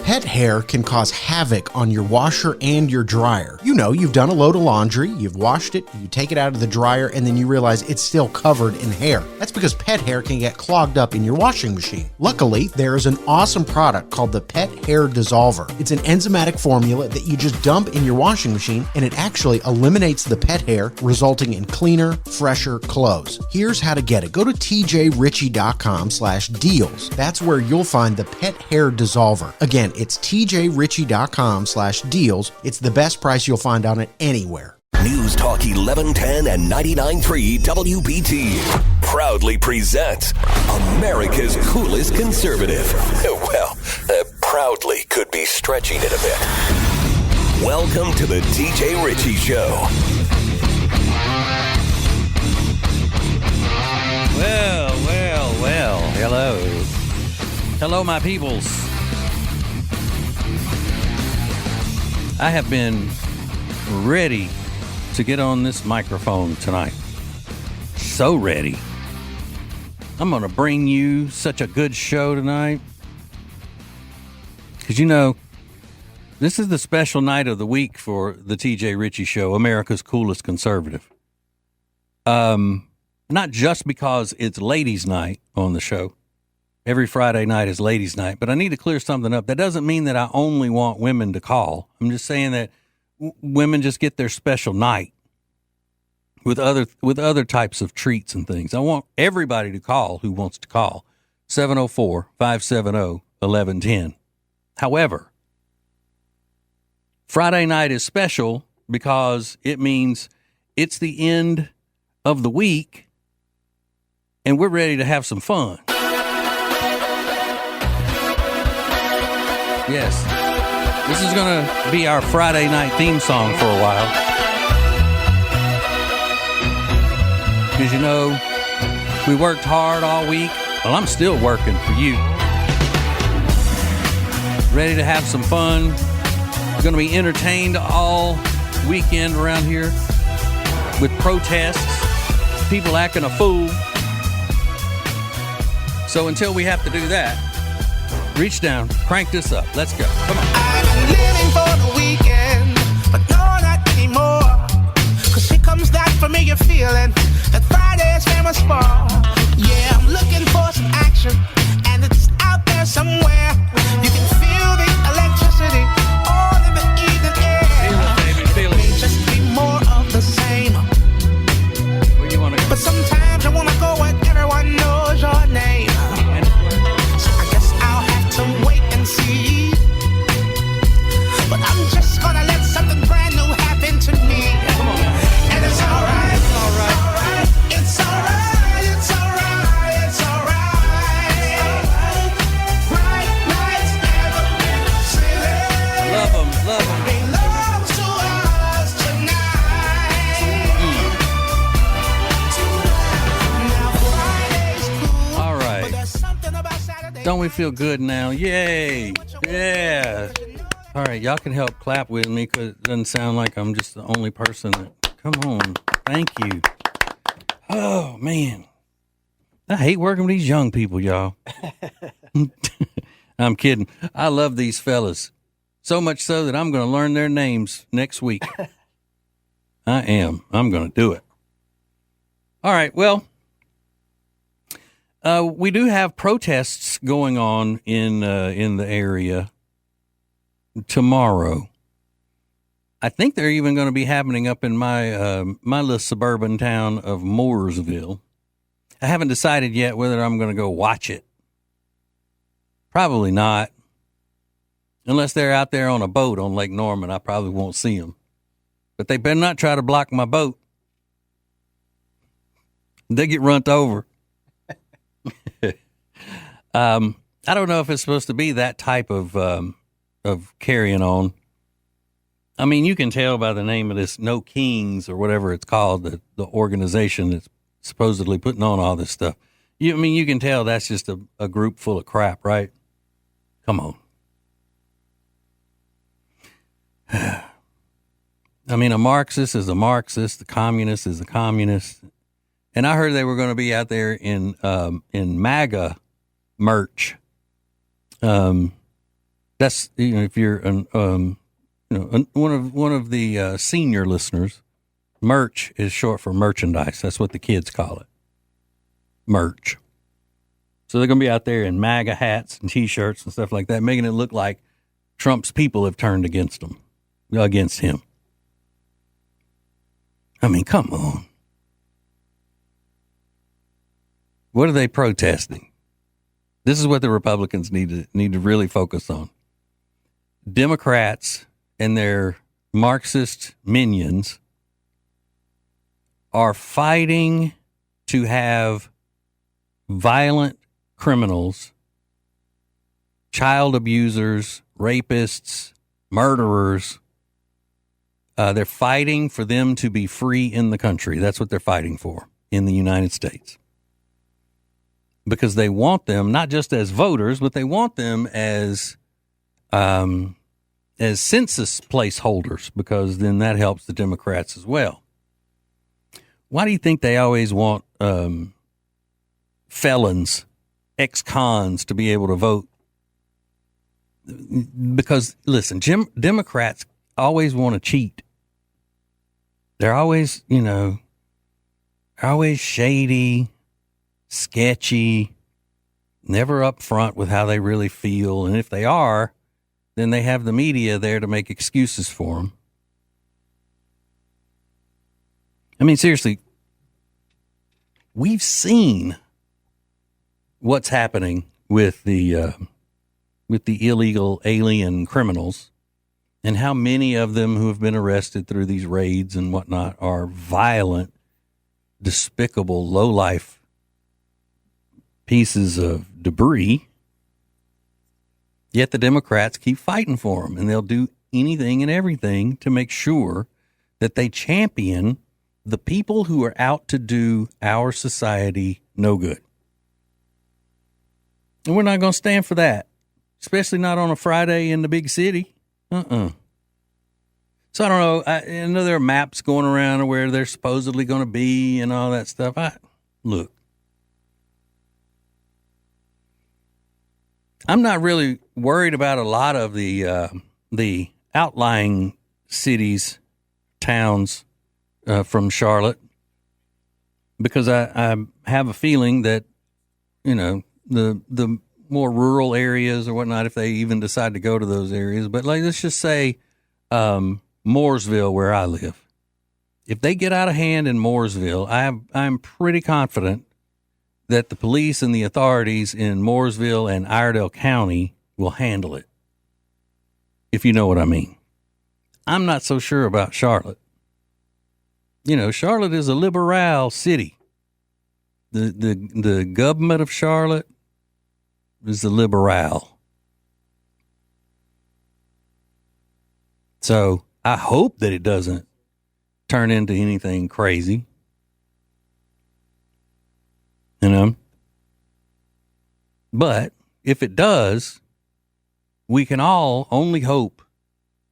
Pet hair can cause havoc on your washer and your dryer. You know, you've done a load of laundry, you've washed it, you take it out of the dryer, and then you realize it's still covered in hair. That's because pet hair can get clogged up in your washing machine. Luckily, there is an awesome product called the Pet Hair Dissolver. It's an enzymatic formula that you just dump in your washing machine, and it actually eliminates the pet hair, resulting in cleaner, fresher clothes. Here's how to get it. Go to tjritchie.com/deals. That's where you'll find the Pet Hair Dissolver. Again, it's tjritchie.com/deals. It's the best price you'll find on it anywhere. News Talk 1110 and 99.3 WBT proudly presents America's coolest conservative. Well, proudly could be stretching it a bit. Welcome to the TJ Ritchie Show. Well. Hello, my peoples. I have been ready to get on this microphone tonight. So ready. I'm going to bring you such a good show tonight. Because, you know, this is the special night of the week for the TJ Ritchie Show, America's coolest conservative. Not just because it's ladies' night on the show. Every Friday night is ladies' night. But I need to clear something up. That doesn't mean that I only want women to call. I'm just saying that women just get their special night with other types of treats and things. I want everybody to call who wants to call. 704-570-1110. However, Friday night is special because it means it's the end of the week and we're ready to have some fun. Yes. This is going to be our Friday night theme song for a while. Because, you know, we worked hard all week. Well, I'm still working for you. Ready to have some fun. Going to be entertained all weekend around here with protests, people acting a fool. So until we have to do that, reach down, crank this up. Let's go. Come on. I've been living for the weekend, but no, not anymore. Cause here comes that familiar feeling that Friday's famous for. Yeah, I'm looking for some action, and it's out there somewhere. You can feel the electricity all in the evening air. Feel it, baby, feel it. It may just be more of the same. Where you want to go? But sometimes I wanna go where everyone knows your name. So I guess I'll have to wait and see. But I'm just gonna let something brand new happen to me. Come on. And it's alright. It's all right. It's alright. It's alright. It's alright. Bright lights never been silly. Love them, love them. Belongs to us tonight. Now Friday's cool. All right. But there's something about Saturday. Don't we feel good now? Yay. Yeah. All right, y'all can help clap with me because it doesn't sound like I'm just the only person that... Come on. Thank you. Oh, man. I hate working with these young people, y'all. I'm kidding. I love these fellas. So much so that I'm going to learn their names next week. I am. I'm going to do it. All right, well... we do have protests going on in the area tomorrow. I think they're even going to be happening up in my my little suburban town of Mooresville. I haven't decided yet whether I'm going to go watch it. Probably not. Unless they're out there on a boat on Lake Norman, I probably won't see them. But they better not try to block my boat. They get run over. I don't know if it's supposed to be that type of carrying on. I mean, you can tell by the name of this No Kings or whatever it's called, the organization that's supposedly putting on all this stuff. I mean, you can tell that's just a group full of crap, right? Come on. I mean, a Marxist is a Marxist. The communist is a communist. And I heard they were going to be out there in MAGA merch. That's, if you're one of the senior listeners, merch is short for merchandise. That's what the kids call it. Merch. So they're going to be out there in MAGA hats and T-shirts and stuff like that, making it look like Trump's people have turned against him. I mean, come on. What are they protesting? This is what the Republicans need to really focus on. Democrats and their Marxist minions are fighting to have violent criminals, child abusers, rapists, murderers. They're fighting for them to be free in the country. That's what they're fighting for in the United States. Because they want them not just as voters, but they want them as census placeholders, because then that helps the Democrats as well. Why do you think they always want felons, ex-cons to be able to vote? Because, listen, Democrats always want to cheat. They're always, always shady, sketchy, never up front with how they really feel. And if they are, then they have the media there to make excuses for them. I mean, seriously, we've seen what's happening with the illegal alien criminals, and how many of them who have been arrested through these raids and whatnot are violent, despicable, low-life pieces of debris. Yet the Democrats keep fighting for them, and they'll do anything and everything to make sure that they champion the people who are out to do our society no good. And we're not going to stand for that, especially not on a Friday in the big city. So I don't know. I know there are maps going around of where they're supposedly going to be and all that stuff. Look, I'm not really worried about a lot of the outlying cities, towns from Charlotte, because I have a feeling that, the more rural areas or whatnot, if they even decide to go to those areas, but let's just say Mooresville, where I live, if they get out of hand in Mooresville, I'm pretty confident that the police and the authorities in Mooresville and Iredell County will handle it, if you know what I mean. I'm not so sure about Charlotte. Charlotte is a liberal city. The government of Charlotte is a liberal. So I hope that it doesn't turn into anything crazy. But if it does, we can all only hope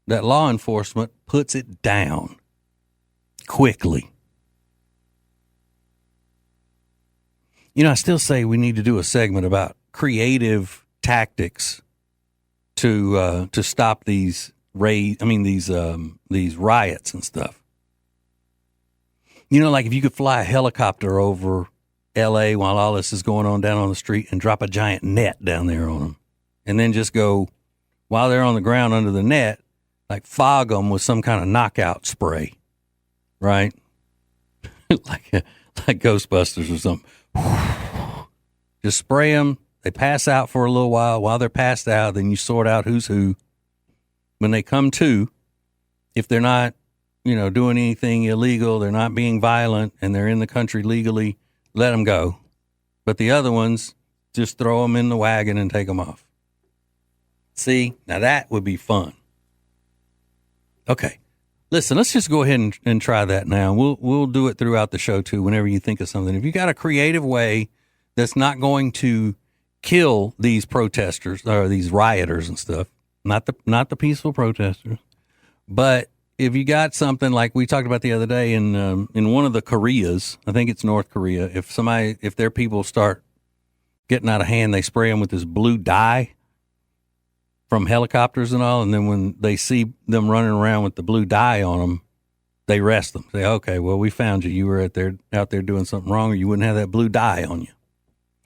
that law enforcement puts it down quickly. I still say we need to do a segment about creative tactics to stop these raids. These riots and stuff. Like if you could fly a helicopter over L.A. while all this is going on down on the street and drop a giant net down there on them, and then just go while they're on the ground under the net, like fog them with some kind of knockout spray, right? like Ghostbusters or something. Just spray them. They pass out for a little while. While they're passed out, then you sort out who's who. When they come to, if they're not, doing anything illegal, they're not being violent, and they're in the country legally, let them go. But the other ones, just throw them in the wagon and take them off. See, now that would be fun. Okay. Listen, let's just go ahead and try that now. We'll do it throughout the show too, whenever you think of something. If you got a creative way that's not going to kill these protesters or these rioters and stuff, not the peaceful protesters, but if you got something like we talked about the other day in one of the Koreas, I think it's North Korea, if their people start getting out of hand, they spray them with this blue dye from helicopters and all. And then when they see them running around with the blue dye on them, they arrest them. Say, okay, well, we found you. You were out there doing something wrong, or you wouldn't have that blue dye on you.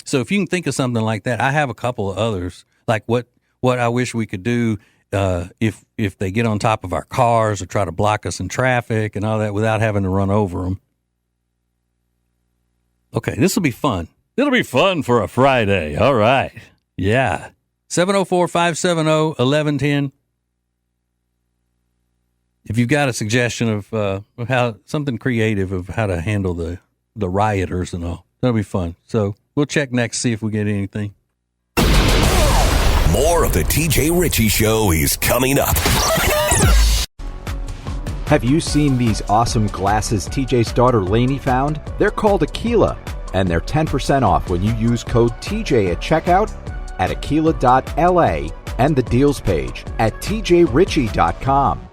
So if you can think of something like that, I have a couple of others, like what I wish we could do if they get on top of our cars or try to block us in traffic and all that without having to run over them. Okay, this will be fun. It'll be fun for a Friday. All right. Yeah. 704-570-1110. If you've got a suggestion of how something creative of how to handle the rioters and all, that'll be fun. So we'll check next, see if we get anything. More of the TJ Ritchie Show is coming up. Have you seen these awesome glasses TJ's daughter Lainey found? They're called Aquila, and they're 10% off when you use code TJ at checkout at aquila.la and the deals page at tjritchie.com.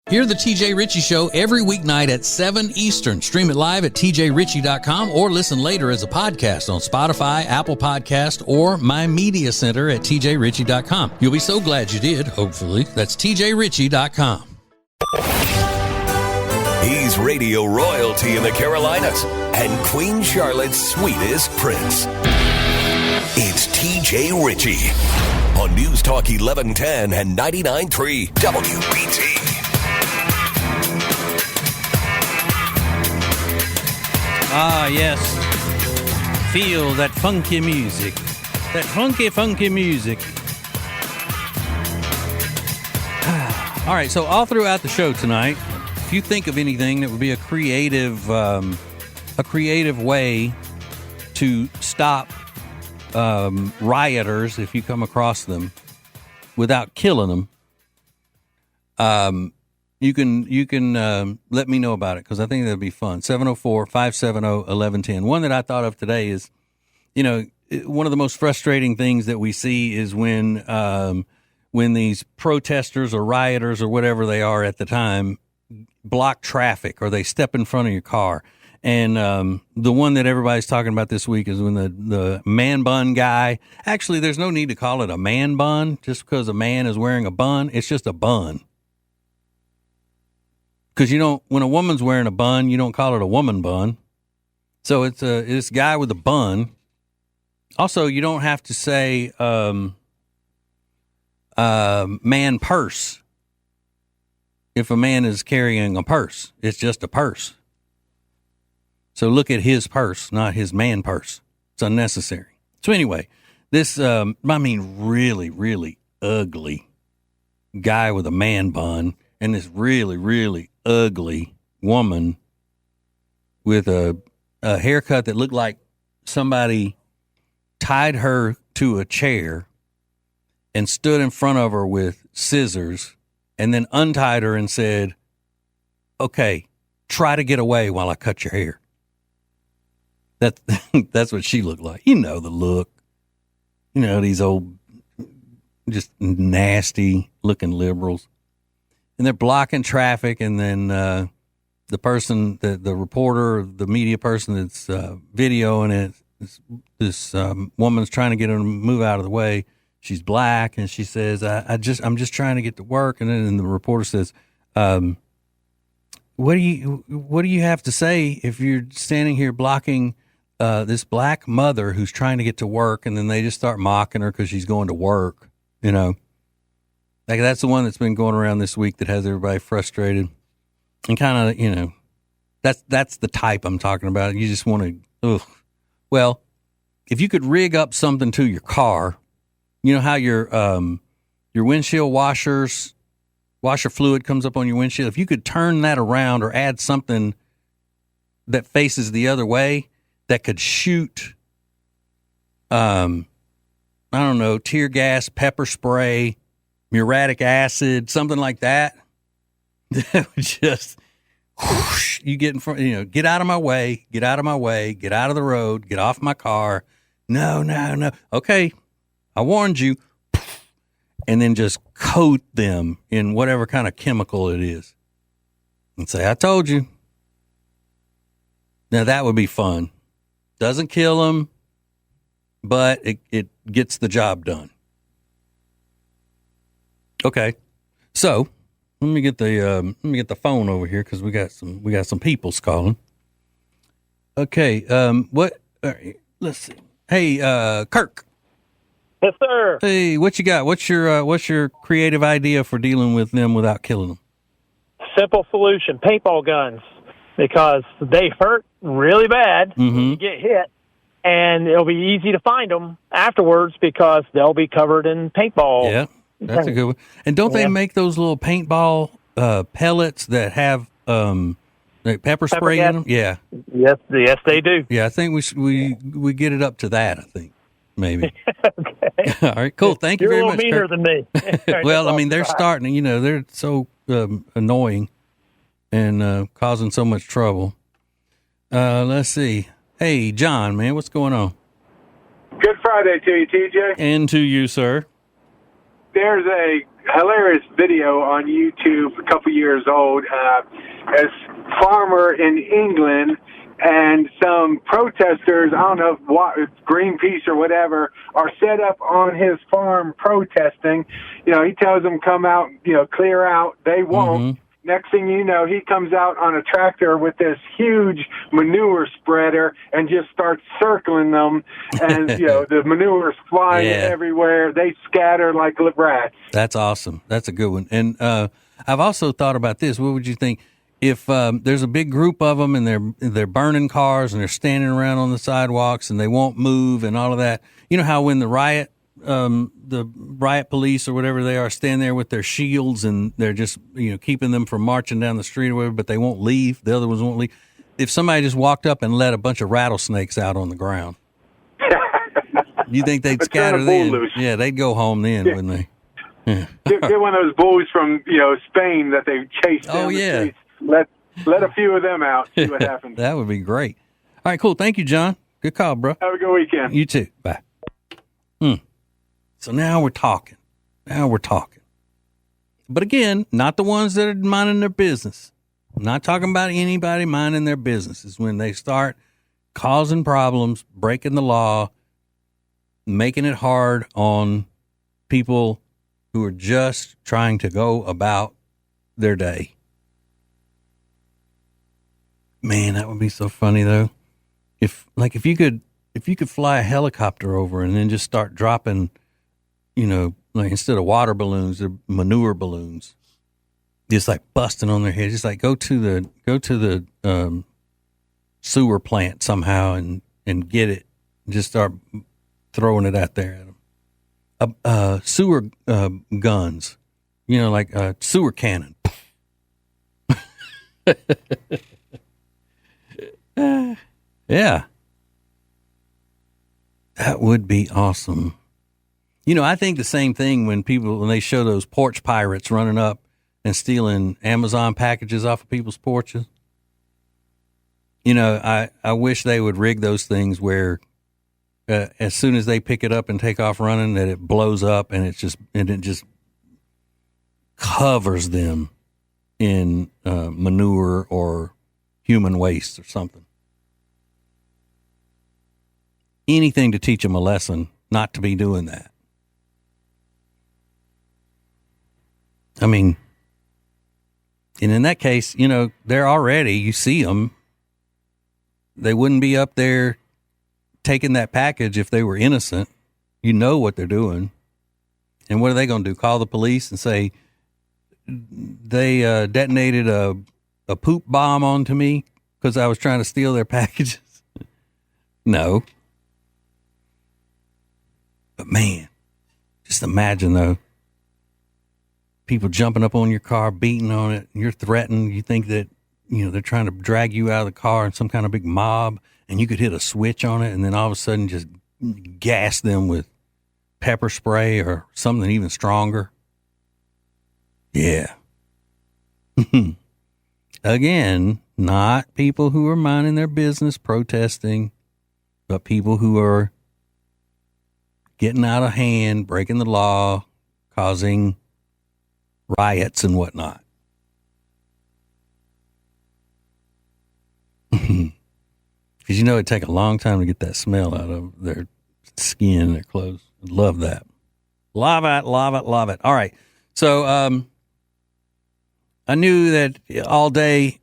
Hear the TJ Ritchie Show every weeknight at 7 Eastern. Stream it live at tjritchie.com or listen later as a podcast on Spotify, Apple Podcast, or My Media Center at tjritchie.com. You'll be so glad you did, hopefully. That's tjritchie.com. He's radio royalty in the Carolinas and Queen Charlotte's sweetest prince. It's TJ Ritchie on News Talk 1110 and 99.3 WBT. Ah, yes. Feel that funky music. That funky music. All right, so all throughout the show tonight, if you think of anything that would be a creative way to stop rioters, if you come across them, without killing them, you can let me know about it, because I think that'd be fun. 704-570-1110. One that I thought of today is, one of the most frustrating things that we see is when these protesters or rioters or whatever they are at the time block traffic, or they step in front of your car. And the one that everybody's talking about this week is when the man bun guy, actually there's no need to call it a man bun just because a man is wearing a bun. It's just a bun. Because when a woman's wearing a bun, you don't call it a woman bun. So it's this guy with a bun. Also, you don't have to say man purse if a man is carrying a purse. It's just a purse. So look at his purse, not his man purse. It's unnecessary. So anyway, this, really, really ugly guy with a man bun and this really, really ugly woman with a haircut that looked like somebody tied her to a chair and stood in front of her with scissors and then untied her and said, okay, try to get away while I cut your hair. That's what she looked like. The look. These old, just nasty looking liberals. And they're blocking traffic, and then the person, the reporter, the media person that's videoing it, this woman's trying to get her to move out of the way. She's black, and she says, I'm just trying to get to work. And then the reporter says, what do you have to say if you're standing here blocking this black mother who's trying to get to work? And then they just start mocking her because she's going to work, Like that's the one that's been going around this week that has everybody frustrated, and kind of, that's the type I'm talking about. You just want to, well, if you could rig up something to your car, how your windshield washer fluid comes up on your windshield. If you could turn that around or add something that faces the other way that could shoot, I don't know, tear gas, pepper spray, muriatic acid, something like that. That would just, whoosh, you get in front, get out of my way, get out of the road, get off my car. No. Okay, I warned you. And then just coat them in whatever kind of chemical it is. And say, I told you. Now that would be fun. Doesn't kill them, but it gets the job done. Okay. So let me get the phone over here because we got some people's calling. Okay. Let's see. Hey, Kirk. Yes, sir. Hey, what you got? What's your creative idea for dealing with them without killing them? Simple solution: paintball guns, because they hurt really bad when you get hit, and it'll be easy to find them afterwards because they'll be covered in paintball. Yeah, that's a good one. And don't they make those little paintball pellets that have like pepper spray in them? Yeah. Yes, they do. Yeah, I think we get it up to that. I think maybe. Okay. All right, cool. Thank you very much. You're a little meaner than me. Well, I mean, they're starting. They're so annoying and causing so much trouble. Let's see. Hey, John, man, what's going on? Good Friday to you, TJ. And to you, sir. There's a hilarious video on YouTube, a couple years old, as farmer in England, and some protesters, I don't know what, Greenpeace or whatever, are set up on his farm protesting. He tells them come out, clear out. They won't. Next thing you know, he comes out on a tractor with this huge manure spreader and just starts circling them. And, the manure's flying everywhere. They scatter like rats. That's awesome. That's a good one. And I've also thought about this. What would you think if there's a big group of them and they're burning cars and they're standing around on the sidewalks and they won't move and all of that? You know how when the riot police or whatever they are stand there with their shields and they're just, keeping them from marching down the street or whatever, but they won't leave. The other ones won't leave. If somebody just walked up and let a bunch of rattlesnakes out on the ground, you think they'd scatter then? Loose. Yeah, they'd go home then, wouldn't they? Yeah. Get one of those bulls from, Spain that they chased down the streets. Let a few of them out, see what happens. That would be great. All right, cool. Thank you, John. Good call, bro. Have a good weekend. You too. Bye. So now we're talking. But again, not the ones that are minding their business. I'm not talking about anybody minding their business. It's when they start causing problems, breaking the law, making it hard on people who are just trying to go about their day. Man, that would be so funny though. If you could fly a helicopter over and then just start dropping, like instead of water balloons, they're manure balloons, just like busting on their head. Just like go to the sewer plant somehow and get it. And just start throwing it out there at them. Sewer guns, like a sewer cannon. Yeah. That would be awesome. I think the same thing when they show those porch pirates running up and stealing Amazon packages off of people's porches. I wish they would rig those things where as soon as they pick it up and take off running, that it blows up and it just covers them in manure or human waste or something. Anything to teach them a lesson not to be doing that. I mean, and in that case, they're already, you see them, they wouldn't be up there taking that package if they were innocent. You know what they're doing. And what are they going to do? Call the police and say they detonated a poop bomb onto me because I was trying to steal their packages? No. But man, just imagine though, people jumping up on your car, beating on it, and you're threatened. You think that, they're trying to drag you out of the car in some kind of big mob, and you could hit a switch on it and then all of a sudden just gas them with pepper spray or something even stronger. Yeah. Again, not people who are minding their business protesting, but people who are getting out of hand, breaking the law, causing riots and whatnot. Because it'd take a long time to get that smell out of their skin, their clothes. Love that. Love it. All right. So I knew that all day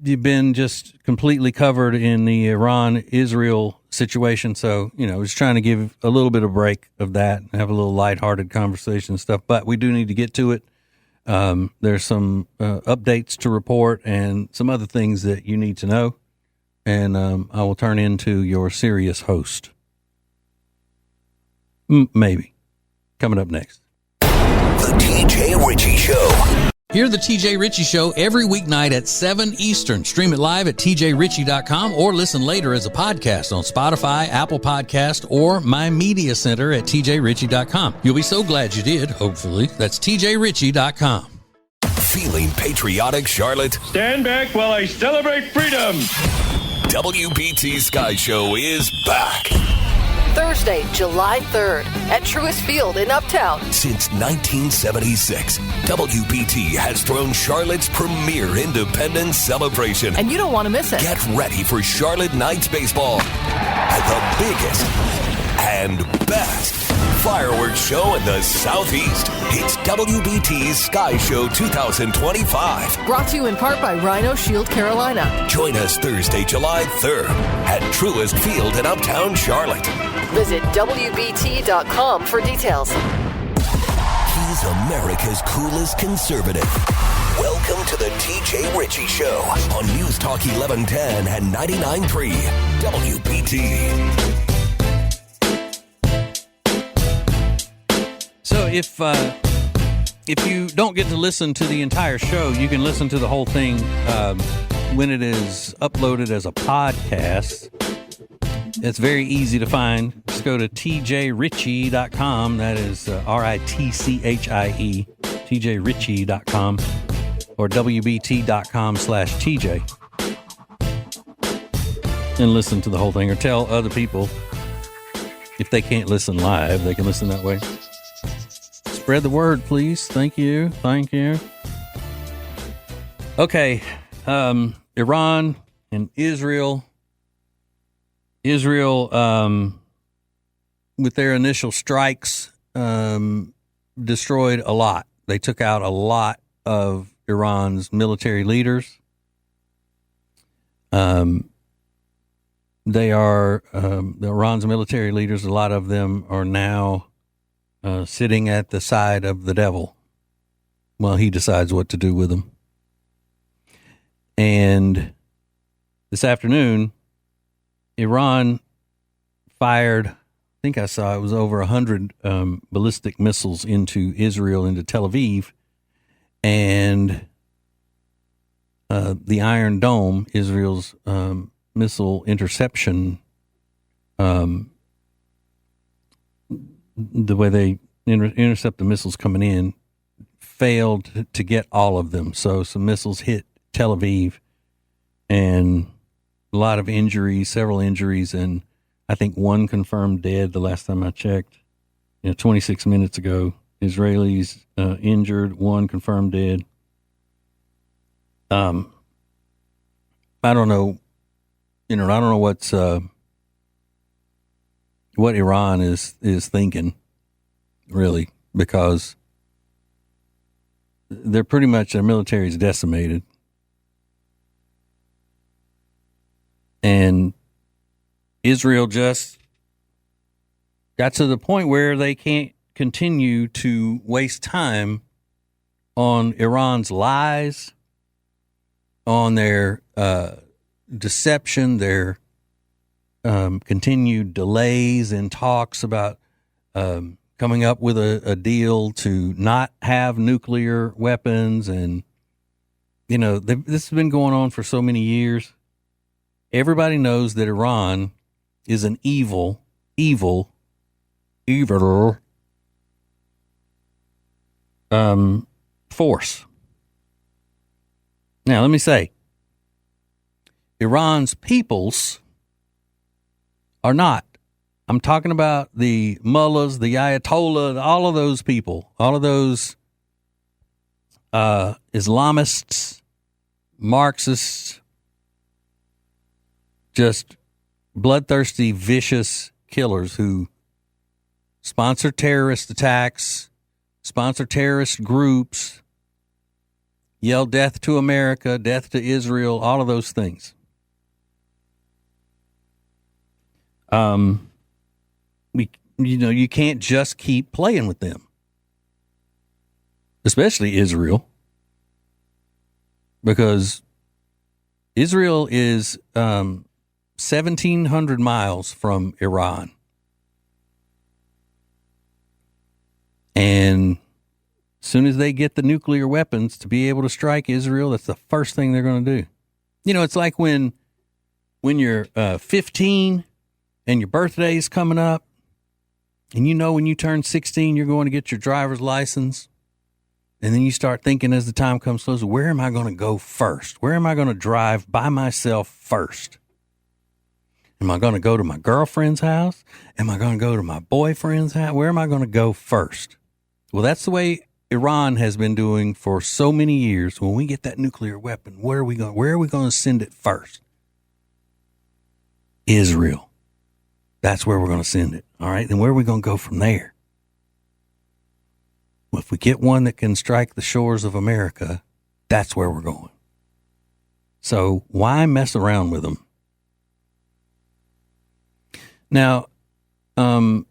you've been just completely covered in the Iran-Israel situation. So, I was trying to give a little bit of break of that and have a little lighthearted conversation and stuff. But we do need to get to it. There's some updates to report and some other things that you need to know. And I will turn into your serious host. Maybe. Coming up next. The TJ Ritchie Show. Hear the TJ Ritchie Show every weeknight at 7 Eastern. Stream it live at tjritchie.com or listen later as a podcast on Spotify, Apple Podcast, or my media center at tjritchie.com. You'll be so glad you did, hopefully. That's tjritchie.com. Feeling patriotic, Charlotte? Stand back while I celebrate freedom. WBT Sky Show is back. Thursday, July 3rd at Truist Field in Uptown. Since 1976, WBT has thrown Charlotte's premier independence celebration. And you don't want to miss it. Get ready for Charlotte Knights baseball at the biggest and best fireworks show in the Southeast. It's WBT's Sky Show 2025. Brought to you in part by Rhino Shield Carolina. Join us Thursday, July 3rd at Truist Field in Uptown Charlotte. Visit WBT.com for details. He's America's coolest conservative. Welcome to the TJ Ritchie Show on News Talk 1110 and 99.3 WBT. So if you don't get to listen to the entire show, you can listen to the whole thing when it is uploaded as a podcast. It's very easy to find. Just go to tjritchie.com. That is RITCHIE, tjritchie.com, or WBT.com/TJ. And listen to the whole thing, or tell other people if they can't listen live, they can listen that way. Spread the word, please. Thank you. Thank you. Okay. Iran and Israel. Israel, with their initial strikes, destroyed a lot. They took out a lot of Iran's military leaders. Iran's military leaders, a lot of them are now sitting at the side of the devil while he decides what to do with them. And this afternoon, Iran fired, I think I saw it was over 100 ballistic missiles into Israel, into Tel Aviv. And the Iron Dome, Israel's missile interception, the way they intercept the missiles coming in, failed to get all of them. So some missiles hit Tel Aviv, and a lot of injuries, several injuries, and I think one confirmed dead the last time I checked, 26 minutes ago. Israelis injured, one confirmed dead. I don't know, I don't know what Iran is thinking, really, because they're pretty much, their military is decimated. And Israel just got to the point where they can't continue to waste time on Iran's lies, on their deception, their continued delays in talks about coming up with a deal to not have nuclear weapons. And, this has been going on for so many years. Everybody knows that Iran is an evil force. Now, let me say, Iran's peoples are not. I'm talking about the mullahs, the ayatollah, all of those people, all of those Islamists, Marxists, just bloodthirsty, vicious killers who sponsor terrorist attacks, sponsor terrorist groups, yell death to America, death to Israel, all of those things. You can't just keep playing with them, especially Israel, because Israel is 1,700 miles from Iran. And as soon as they get the nuclear weapons to be able to strike Israel, that's the first thing they're going to do. You know, it's like when you're 15 and your birthday's coming up, and you know when you turn 16, you're going to get your driver's license. And then you start thinking as the time comes closer, where am I going to go first? Where am I going to drive by myself first? Am I going to go to my girlfriend's house? Am I going to go to my boyfriend's house? Where am I going to go first? Well, that's the way Iran has been doing for so many years. When we get that nuclear weapon, where are we going to send it first? Israel. That's where we're going to send it. All right. Then where are we going to go from there? Well, if we get one that can strike the shores of America, that's where we're going. So why mess around with them? Now, I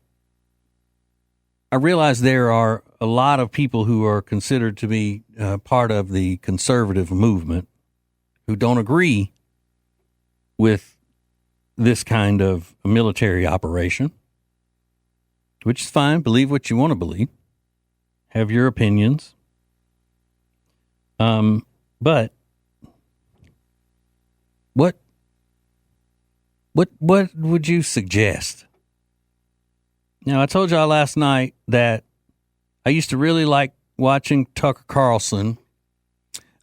realize there are a lot of people who are considered to be part of the conservative movement who don't agree with this kind of military operation, which is fine. Believe what you want to believe. Have your opinions. But what would you suggest? Now, I told y'all last night that I used to really like watching Tucker Carlson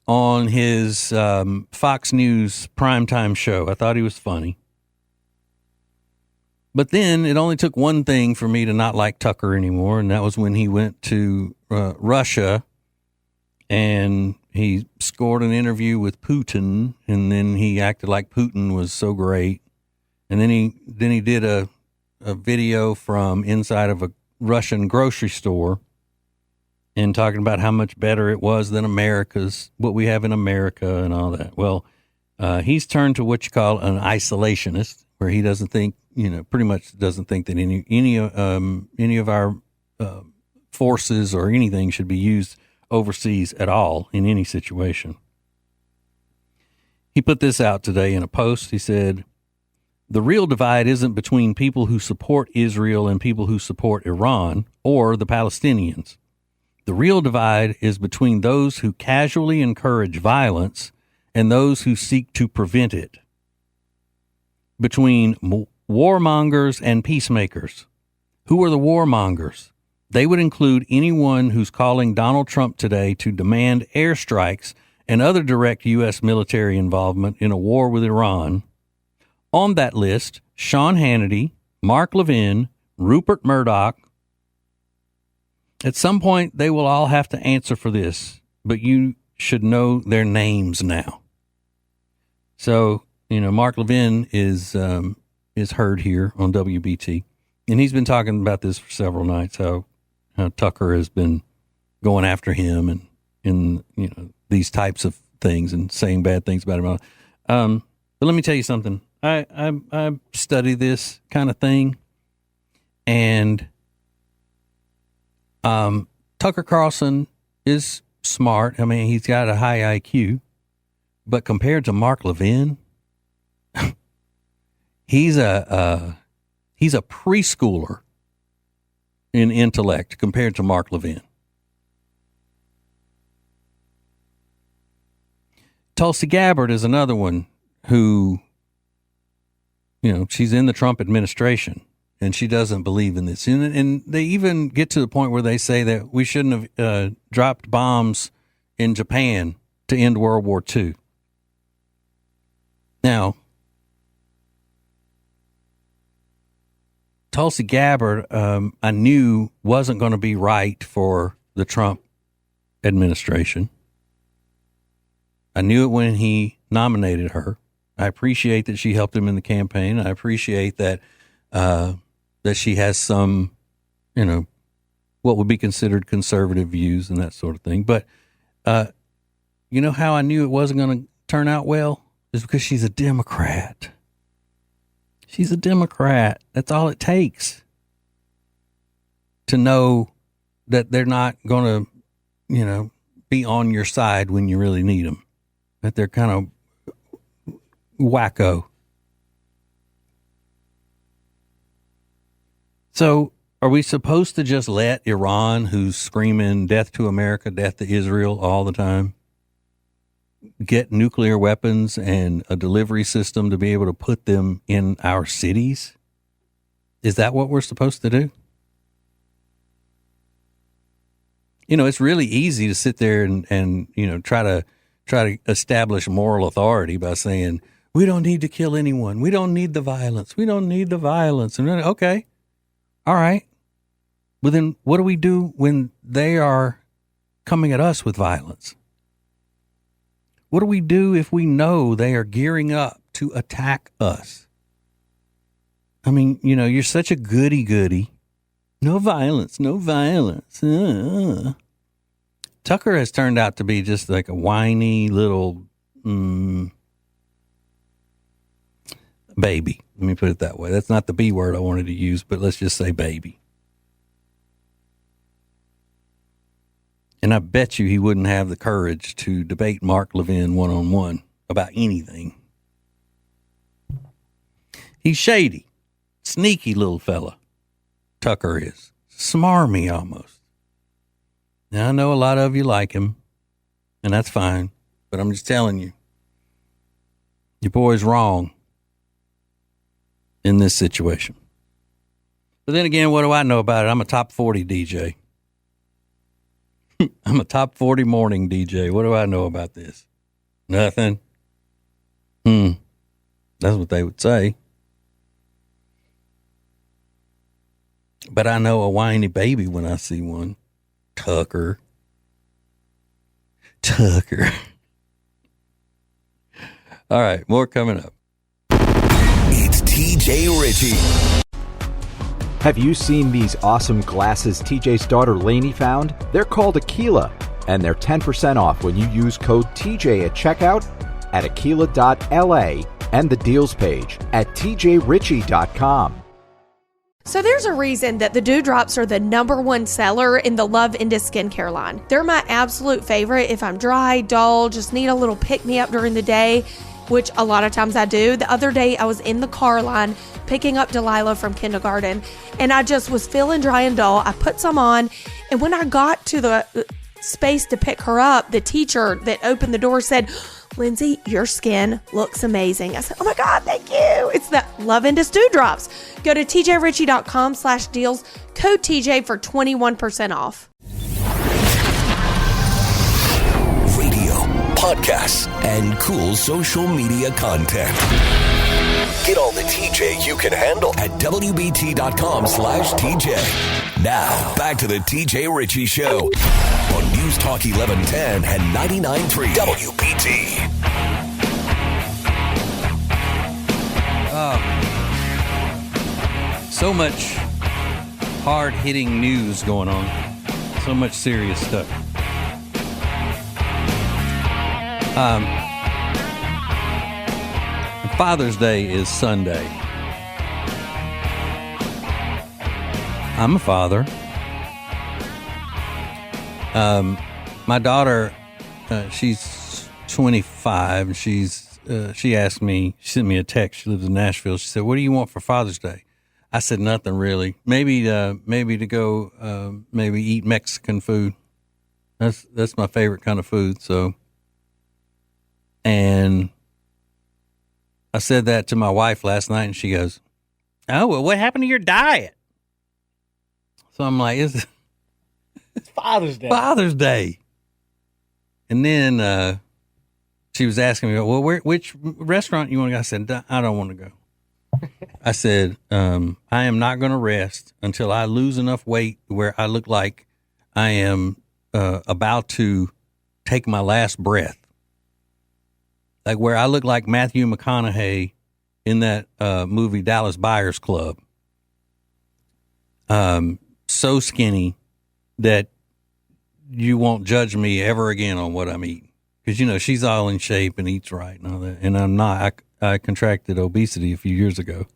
on his Fox News primetime show. I thought he was funny. But then it only took one thing for me to not like Tucker anymore, and that was when he went to Russia and he scored an interview with Putin, and then he acted like Putin was so great. And then he did a video from inside of a Russian grocery store and talking about how much better it was than what we have in America and all that. Well, he's turned to what you call an isolationist, where he doesn't think, pretty much doesn't think that any of our forces or anything should be used overseas at all in any situation. He put this out today in a post. He said, "The real divide isn't between people who support Israel and people who support Iran or the Palestinians. The real divide is between those who casually encourage violence and those who seek to prevent it. Between warmongers and peacemakers. Who are the warmongers? They would include anyone who's calling Donald Trump today to demand airstrikes and other direct U.S. military involvement in a war with Iran. On that list, Sean Hannity, Mark Levin, Rupert Murdoch. At some point, they will all have to answer for this, but you should know their names now." So, Mark Levin is heard here on WBT, and he's been talking about this for several nights, how Tucker has been going after him and these types of things and saying bad things about him. But let me tell you something. I study this kind of thing, and Tucker Carlson is smart. I mean, he's got a high IQ, but compared to Mark Levin, he's a preschooler in intellect compared to Mark Levin. Tulsi Gabbard is another one who, she's in the Trump administration and she doesn't believe in this. And they even get to the point where they say that we shouldn't have dropped bombs in Japan to end World War II. Now, Tulsi Gabbard, I knew wasn't going to be right for the Trump administration. I knew it when he nominated her. I appreciate that she helped him in the campaign. I appreciate that that she has some, what would be considered conservative views and that sort of thing. But you know how I knew it wasn't going to turn out well? Is because she's a Democrat. She's a Democrat. That's all it takes to know that they're not going to, be on your side when you really need them. That they're kind of wacko. So are we supposed to just let Iran, who's screaming death to America, death to Israel all the time, get nuclear weapons and a delivery system to be able to put them in our cities? Is that what we're supposed to do? It's really easy to sit there and try to establish moral authority by saying, we don't need to kill anyone. We don't need the violence. We don't need the violence. And then, okay. All right. Well, then what do we do when they are coming at us with violence? What do we do if we know they are gearing up to attack us? I mean, you're such a goody-goody. No violence, no violence. Tucker has turned out to be just like a whiny little baby. Let me put it that way. That's not the B word I wanted to use, but let's just say baby. And I bet you he wouldn't have the courage to debate Mark Levin one-on-one about anything. He's shady, sneaky little fella. Tucker is. Smarmy almost. Now, I know a lot of you like him, and that's fine, but I'm just telling you, your boy's wrong in this situation. But then again, what do I know about it? I'm a top 40 DJ. I'm a top 40 morning DJ. What do I know about this? Nothing. That's what they would say. But I know a whiny baby when I see one. Tucker. All right, more coming up. It's TJ Ritchie. Have you seen these awesome glasses TJ's daughter Lainey found? They're called Aquila, and they're 10% off when you use code TJ at checkout at aquila.la and the deals page at tjritchie.com. So there's a reason that the Dewdrops are the #1 seller in the Love Indus skincare line. They're my absolute favorite if I'm dry, dull, just need a little pick-me-up during the day, which a lot of times I do. The other day I was in the car line picking up Delilah from kindergarten, and I just was feeling dry and dull. I put some on, and when I got to the space to pick her up, the teacher that opened the door said, "Lindsay, your skin looks amazing." I said, "Oh my God, thank you." It's the Love Indus Dewdrops. Go to tjritchie.com/deals, code TJ for 21% off. Radio, podcasts, and cool social media content. Get all the TJ you can handle at WBT.com/TJ. Now, back to the TJ Ritchie Show on News Talk 1110 and 99.3 WBT. So much hard-hitting news going on. So much serious stuff. Father's Day is Sunday. I'm a father. My daughter, she's 25. She asked me, she sent me a text. She lives in Nashville. She said, "What do you want for Father's Day?" I said, "Nothing really. Maybe to go, maybe eat Mexican food. That's my favorite kind of food." So, and I said that to my wife last night, and she goes, "Oh, well, what happened to your diet?" So I'm like, it's Father's Day. Father's Day. And then she was asking me, "Well, which restaurant you want to go?" I said, "I don't want to go." I said, "I am not going to rest until I lose enough weight where I look like I am about to take my last breath. Like where I look like Matthew McConaughey in that movie Dallas Buyers Club. So skinny that you won't judge me ever again on what I'm eating. Because, you know, she's all in shape and eats right and all that. And I'm not. I contracted obesity a few years ago.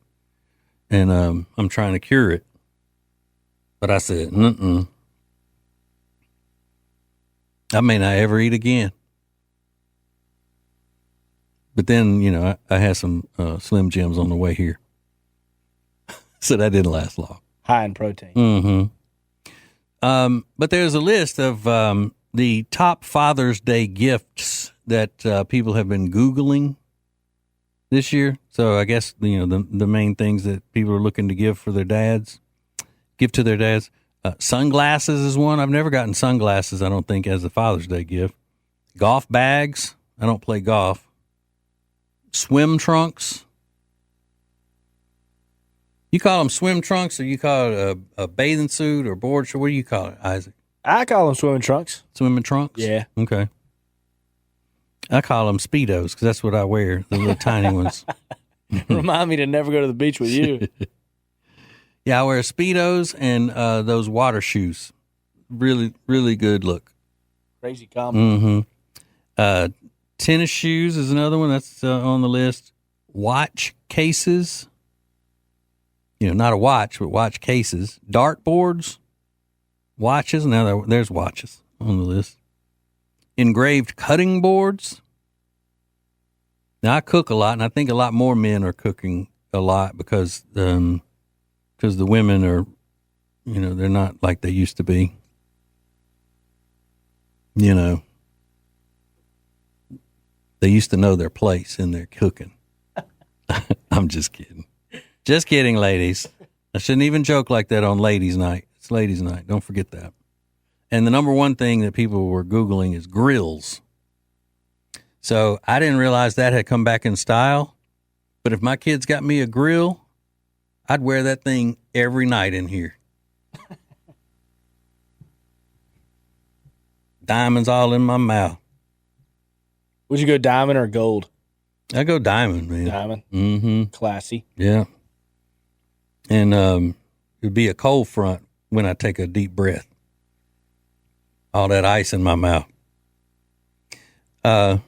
And I'm trying to cure it. But I said, I may not ever eat again. But then, you know, I had some Slim Jims on the way here. So that didn't last long. High in protein. Mm-hmm. But there's a list of the top Father's Day gifts that people have been Googling this year. So I guess, you know, the main things that people are looking to give to their dads. Sunglasses is one. I've never gotten sunglasses, I don't think, as a Father's Day gift. Golf bags. I don't play golf. Swim trunks. You call them swim trunks, or you call it a bathing suit or board shorts? What do you call it, Isaac? I call them swimming trunks. Swimming trunks? Yeah. Okay. I call them Speedos because that's what I wear, the little tiny ones. Remind me to never go to the beach with you. Yeah, I wear Speedos and those water shoes. Really, really good look. Crazy combo. Mm-hmm. Tennis shoes is another one that's on the list. Watch cases. You know, not a watch, but watch cases. Dartboards. Watches. Now there's watches on the list. Engraved cutting boards. Now, I cook a lot, and I think a lot more men are cooking a lot because the women are, you know, they're not like they used to be. You know, they used to know their place in their cooking. I'm just kidding. Just kidding, ladies. I shouldn't even joke like that on ladies' night. It's ladies' night. Don't forget that. And the number one thing that people were Googling is grills. So I didn't realize that had come back in style. But if my kids got me a grill, I'd wear that thing every night in here. Diamonds all in my mouth. Would you go diamond or gold? I go diamond, man. Diamond. Mm-hmm. Classy. Yeah. And it'd be a cold front when I take a deep breath. All that ice in my mouth. And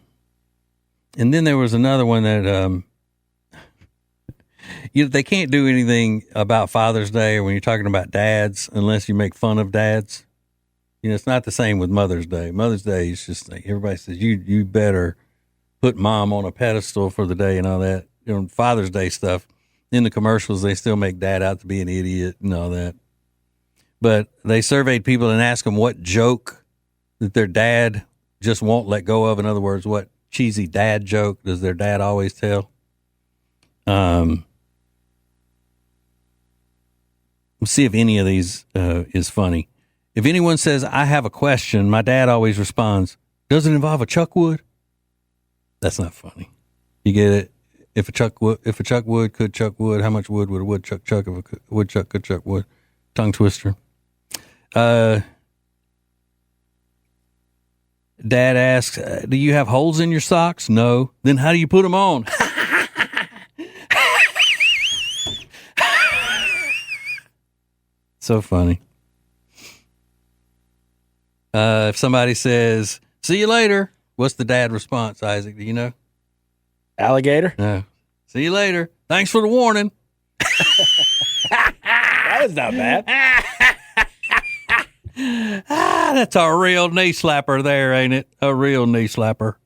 then there was another one that they can't do anything about Father's Day or when you're talking about dads unless you make fun of dads. You know, it's not the same with Mother's Day. Mother's Day is just like everybody says, you better put mom on a pedestal for the day and all that. You know, Father's Day stuff. In the commercials, they still make dad out to be an idiot and all that. But they surveyed people and asked them what joke that their dad just won't let go of. In other words, what cheesy dad joke does their dad always tell? Let's see if any of these is funny. If anyone says, I have a question, my dad always responds, does it involve a chuckwood? That's not funny. You get it? If a chuckwood could chuck wood, how much wood would a woodchuck chuck if a woodchuck could chuck wood? Tongue twister. Dad asks, do you have holes in your socks? No. Then how do you put them on? So funny. If somebody says, see you later, what's the dad response, Isaac? Do you know? Alligator? No. See you later. Thanks for the warning. That was not bad. That's a real knee slapper there, ain't it? A real knee slapper.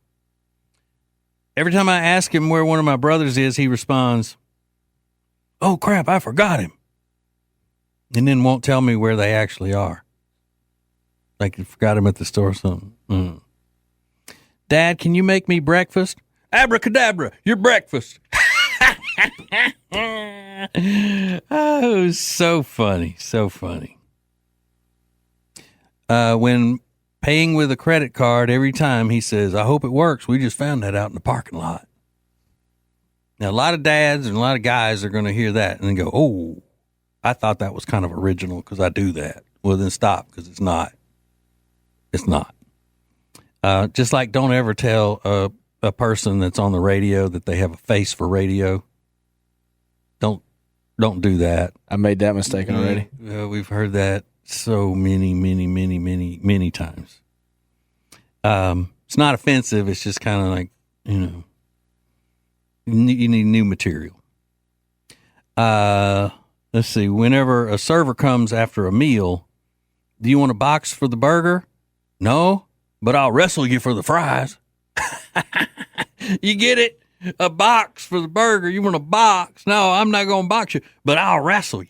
Every time I ask him where one of my brothers is, he responds, oh, crap, I forgot him. And then won't tell me where they actually are. Like you forgot him at the store or something. Dad, can you make me breakfast? Abracadabra, your breakfast. Oh, so funny. So funny. When paying with a credit card, every time he says, I hope it works. We just found that out in the parking lot. Now, a lot of dads and a lot of guys are going to hear that and then go, oh, I thought that was kind of original because I do that. Well, then stop because it's not. It's not. Just like don't ever tell a person that's on the radio that they have a face for radio. Don't do that. I made that mistake already. We've heard that so many times. It's not offensive. It's just kind of like, you need new material. Let's see. Whenever a server comes after a meal, do you want a box for the burger? No, but I'll wrestle you for the fries. You get it? A box for the burger. You want a box? No, I'm not going to box you, but I'll wrestle you.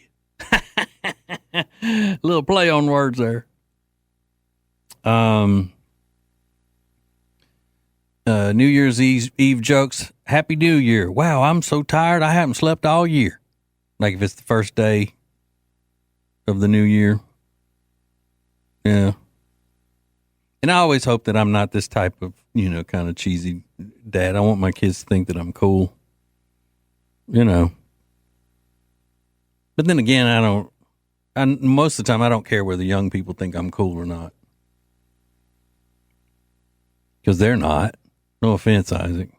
Little play on words there. New Year's Eve jokes. Happy New Year. Wow, I'm so tired. I haven't slept all year. Like if it's the first day of the new year. Yeah. And I always hope that I'm not this type of, kind of cheesy dad. I want my kids to think that I'm cool. But then again, most of the time I don't care whether young people think I'm cool or not. Because they're not. No offense, Isaac.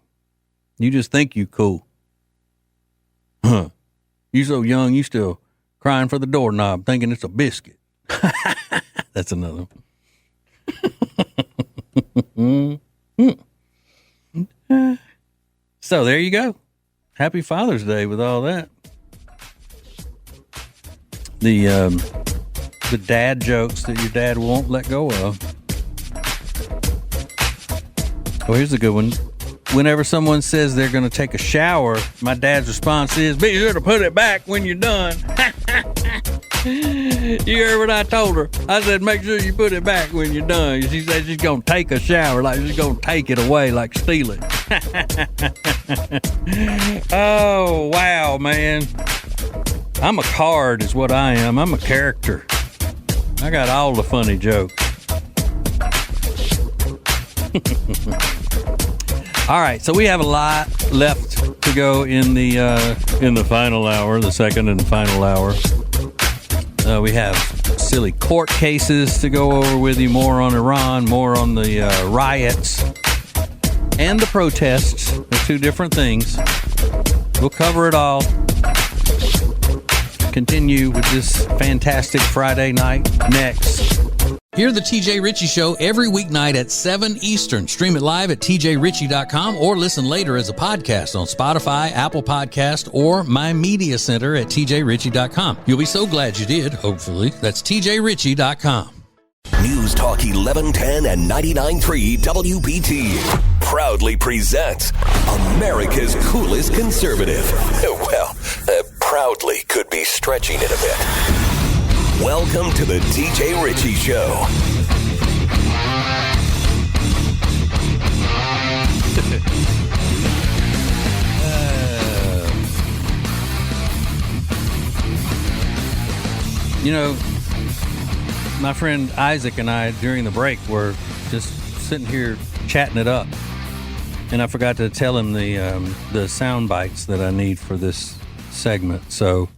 You just think you cool. Huh. You so young, you still crying for the doorknob, thinking it's a biscuit. That's another one. So there you go. Happy Father's Day with all that. The dad jokes that your dad won't let go of. Oh, here's a good one. Whenever someone says they're going to take a shower, my dad's response is, be sure to put it back when you're done. You heard what I told her. I said, make sure you put it back when you're done. She said she's going to take a shower, like she's going to take it away, like steal it. Oh, wow, man. I'm a card is what I am. I'm a character. I got all the funny jokes. All right, so we have a lot left to go in the final hour, the second and final hour. We have silly court cases to go over with you, more on Iran, more on the riots and the protests. They're two different things. We'll cover it all. Continue with this fantastic Friday night next. Hear the TJ Ritchie Show every weeknight at 7 Eastern. Stream it live at tjritchie.com or listen later as a podcast on Spotify, Apple Podcast, or my media center at tjritchie.com. You'll be so glad you did, hopefully. That's tjritchie.com. News Talk 1110 and 99.3 WBT proudly presents America's coolest conservative. Well, proudly could be stretching it a bit. Welcome to the TJ Ritchie Show. My friend Isaac and I, during the break, were just sitting here chatting it up. And I forgot to tell him the sound bites that I need for this segment. So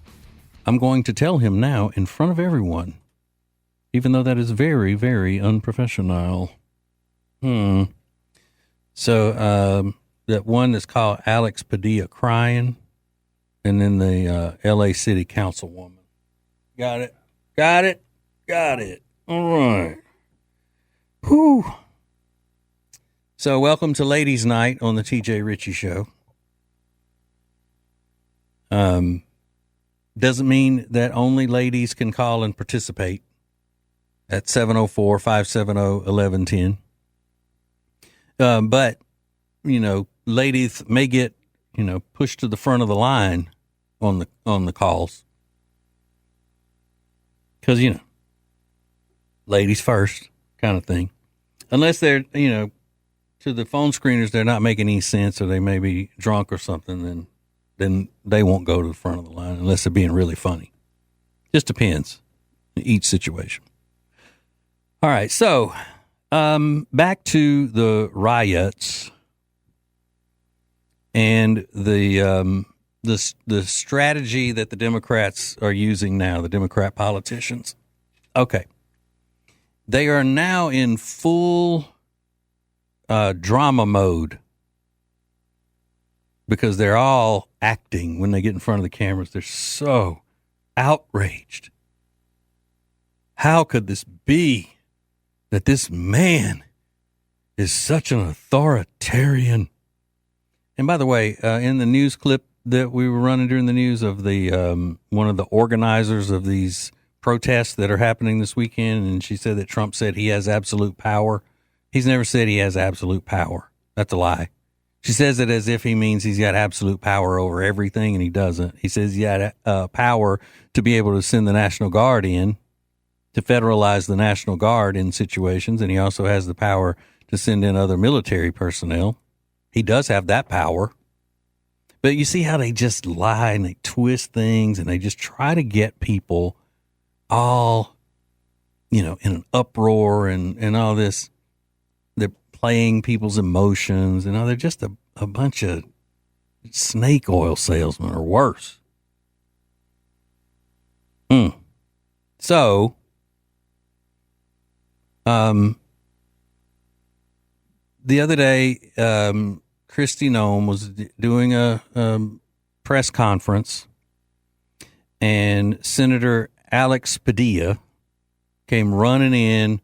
I'm going to tell him now in front of everyone, even though that is very, very unprofessional. So that one is called Alex Padilla crying, and then the L.A. City Councilwoman. Got it. All right. Whew. So welcome to Ladies' Night on the TJ Ritchie Show. Doesn't mean that only ladies can call and participate at 704-570-1110. But, ladies may get, pushed to the front of the line on the calls. Because, ladies first kind of thing. Unless they're, to the phone screeners, they're not making any sense, or they may be drunk or something, then they won't go to the front of the line unless they're being really funny. Just depends in each situation. All right, so back to the riots and the strategy that the Democrats are using now, the Democrat politicians. Okay. They are now in full drama mode because they're all acting when they get in front of the cameras. They're so outraged. How could this be that this man is such an authoritarian? And by the way, in the news clip that we were running during the news of the one of the organizers of these protests that are happening this weekend, and she said that Trump said he has absolute power. He's never said he has absolute power. That's a lie. She says it as if he means he's got absolute power over everything, and he doesn't. He says he had power to be able to send the National Guard in, to federalize the National Guard in situations, and he also has the power to send in other military personnel. He does have that power. But you see how they just lie and they twist things and they just try to get people all, in an uproar and all this. They're playing people's emotions and they're just a bunch of snake oil salesmen or worse. So, the other day, Kristi Noem was doing a press conference, and Senator Alex Padilla came running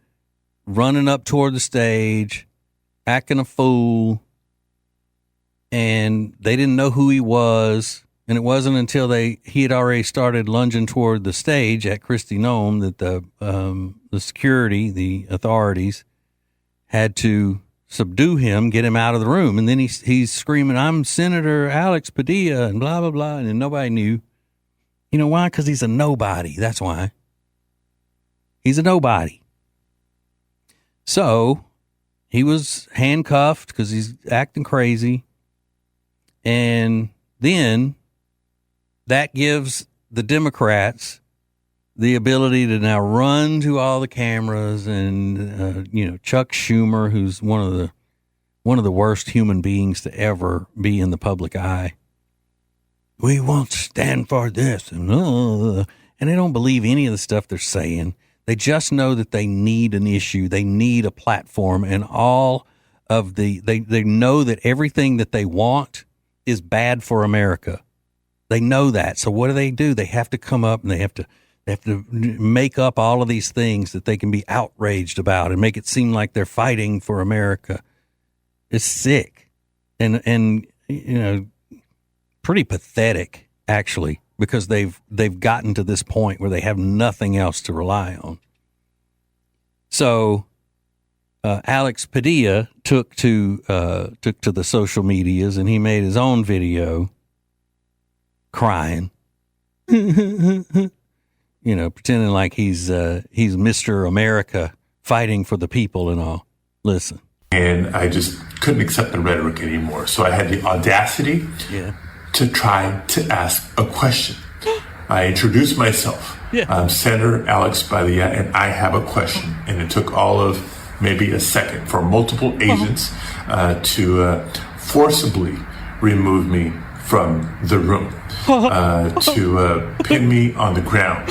up toward the stage, acting a fool, and they didn't know who he was. And it wasn't until he had already started lunging toward the stage at Kristi Noem that the security, the authorities, had to subdue him, get him out of the room. And then he's screaming, "I'm Senator Alex Padilla," and blah, blah, blah. And nobody knew. You know why? Because he's a nobody. That's why. He's a nobody. So he was handcuffed because he's acting crazy. And then that gives the Democrats the ability to now run to all the cameras and, Chuck Schumer, who's one of the worst human beings to ever be in the public eye. We won't stand for this. And they don't believe any of the stuff they're saying. They just know that they need an issue. They need a platform, and all of they know that everything that they want is bad for America. They know that. So what do? They have to come up and they have to make up all of these things that they can be outraged about and make it seem like they're fighting for America. It's sick and pretty pathetic, actually, because they've gotten to this point where they have nothing else to rely on. So Alex Padilla took to the social medias, and he made his own video crying, pretending like he's Mr. America fighting for the people and all. Listen. And I just couldn't accept the rhetoric anymore. So I had the audacity to try to ask a question. I introduced myself. I'm Senator Alex Padilla, and I have a question. And it took all of maybe a second for multiple agents to forcibly remove me from the room, to pin me on the ground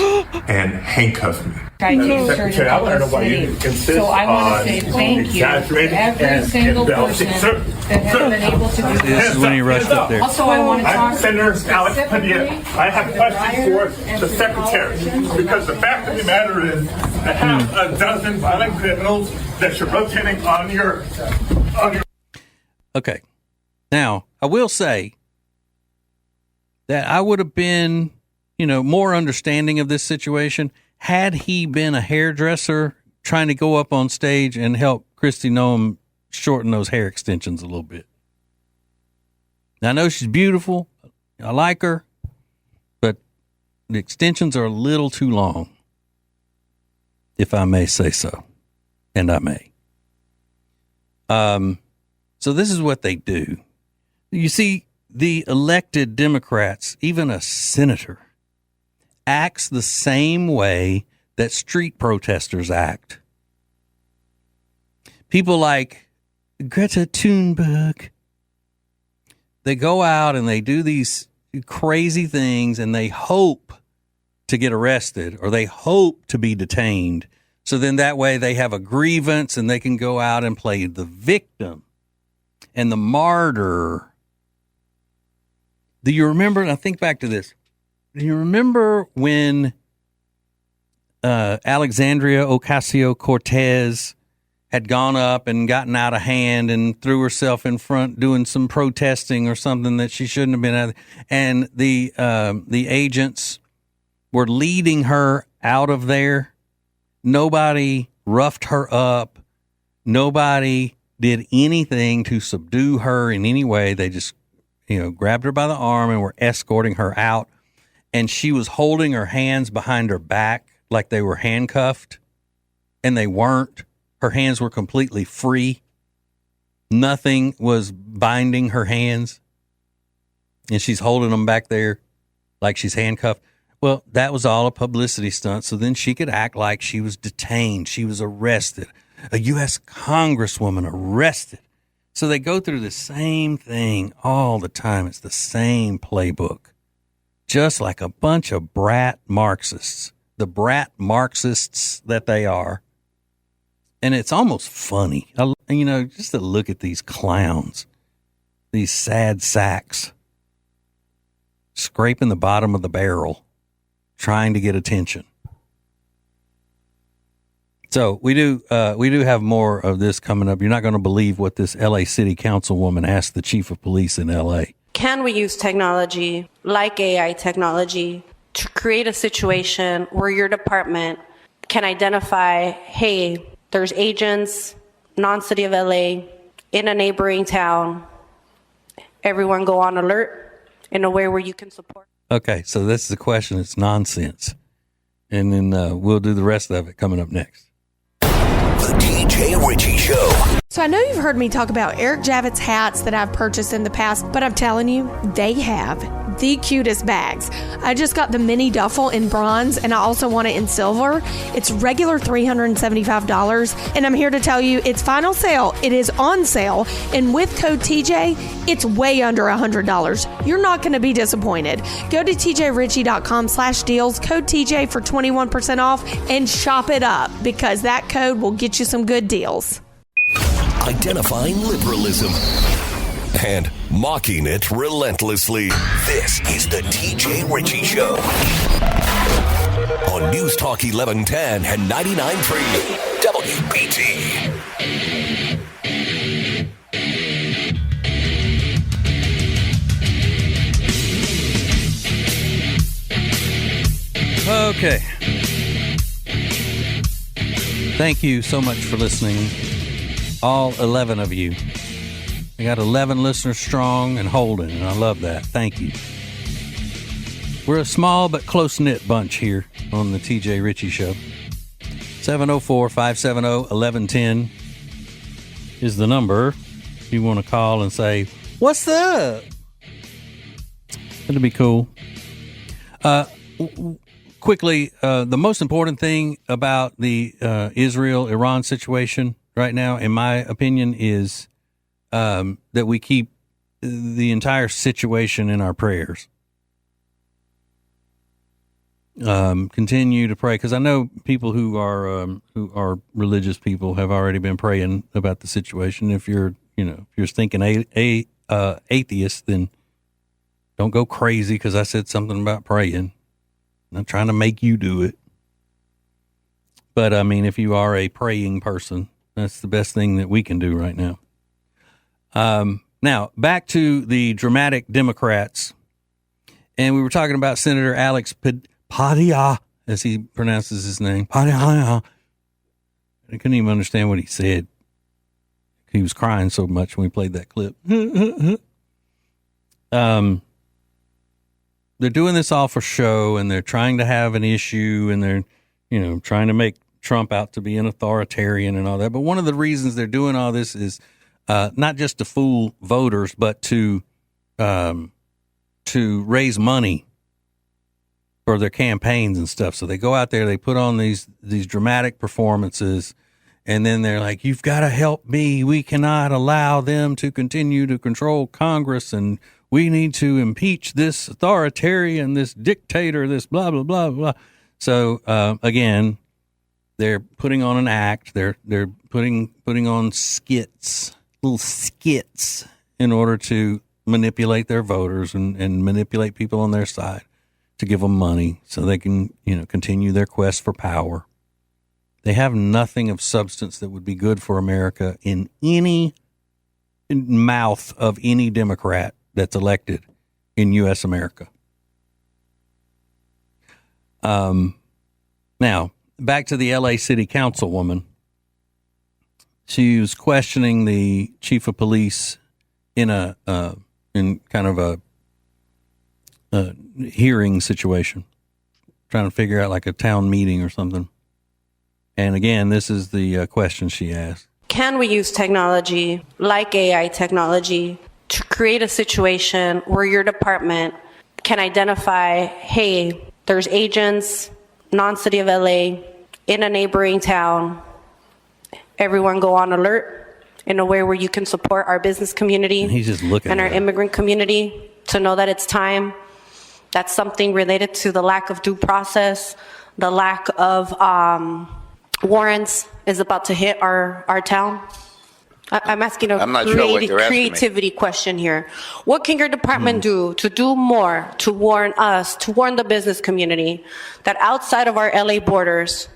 and handcuff me. Secretary, I want to know why you insist so I want to say thank you to every single person that has been able to do this. Is when he rushed up there. Also, I want to talk Senator Alex Padilla. I have questions for the Secretary, because the fact of the matter is I have a dozen violent criminals that you're rotating on your... Okay. Now, I will say that I would have been, more understanding of this situation had he been a hairdresser trying to go up on stage and help Kristi Noem shorten those hair extensions a little bit. Now, I know she's beautiful. I like her, but the extensions are a little too long, if I may say so, and I may. So this is what they do. You see, the elected Democrats, even a senator, acts the same way that street protesters act. People like Greta Thunberg, they go out and they do these crazy things and they hope to get arrested or they hope to be detained. So then that way they have a grievance and they can go out and play the victim and the martyr. Do you remember, and I think back to this, do you remember when Alexandria Ocasio-Cortez had gone up and gotten out of hand and threw herself in front doing some protesting or something that she shouldn't have been at. And the agents were leading her out of there. Nobody roughed her up. Nobody did anything to subdue her in any way. They just, grabbed her by the arm and were escorting her out. And she was holding her hands behind her back like they were handcuffed, and they weren't. Her hands were completely free. Nothing was binding her hands, and she's holding them back there like she's handcuffed. Well, that was all a publicity stunt, so then she could act like she was detained. She was arrested. A U.S. Congresswoman arrested. So they go through the same thing all the time. It's the same playbook, just like a bunch of brat Marxists, the brat Marxists that they are. And it's almost funny, just to look at these clowns, these sad sacks, scraping the bottom of the barrel, trying to get attention. So we do have more of this coming up. You're not going to believe what this L.A. City Councilwoman asked the chief of police in L.A. Can we use technology like AI technology to create a situation where your department can identify, hey, there's agents, non-city of LA, in a neighboring town. Everyone go on alert in a way where you can support. Okay, so this is the question. It's nonsense. And then we'll do the rest of it coming up next. The TJ Ritchie Show. So I know you've heard me talk about Eric Javits hats that I've purchased in the past, but I'm telling you, they have the cutest bags. I just got the mini duffel in bronze, and I also want it in silver. It's regular $375, and I'm here to tell you it's final sale. It is on sale, and with code TJ, it's way under $100. You're not going to be disappointed. Go to tjritchie.com/deals, code TJ for 21% off, and shop it up, because that code will get you some good deals. Identifying liberalism and mocking it relentlessly. This is the TJ Ritchie Show on News Talk 1110 and 99.3 WBT. Okay. Thank you so much for listening. All 11 of you. I got 11 listeners strong and holding, and I love that. Thank you. We're a small but close-knit bunch here on the TJ Ritchie Show. 704-570-1110 is the number if you want to call and say, what's up? It'll be cool. Quickly, the most important thing about the Israel-Iran situation right now, in my opinion, is that we keep the entire situation in our prayers. Continue to pray, because I know people who are religious people have already been praying about the situation. If you're thinking atheist, then don't go crazy because I said something about praying. I'm not trying to make you do it, but I mean, if you are a praying person, that's the best thing that we can do right now. Now, back to the dramatic Democrats. And we were talking about Senator Alex Padilla, as he pronounces his name. Padilla. I couldn't even understand what he said. He was crying so much when we played that clip. They're doing this all for show, and they're trying to have an issue, and they're, trying to make Trump out to be an authoritarian and all that. But one of the reasons they're doing all this is not just to fool voters, but to raise money for their campaigns and stuff. So they go out there, they put on these dramatic performances, and then they're like, you've got to help me. We cannot allow them to continue to control Congress, and we need to impeach this authoritarian, this dictator, this blah, blah, blah, blah. So, again, they're putting on an act. They're putting on skits, little skits, in order to manipulate their voters and manipulate people on their side. to give them money so they can, continue their quest for power. They have nothing of substance that would be good for America in any mouth of any Democrat that's elected in U.S. America. Now, back to the L.A. City Councilwoman. She was questioning the chief of police in kind of a hearing situation, trying to figure out like a town meeting or something. And again, this is the question she asked. Can we use technology like AI technology to create a situation where your department can identify, hey, there's agents, non-city of LA, in a neighboring town. Everyone go on alert in a way where you can support our business community and he's just looking and our at immigrant community to know that it's time. That's something related to the lack of due process, the lack of warrants is about to hit our town. I'm asking a creativity question here. What can your department do to do more to warn us, to warn the business community that outside of our LA borders,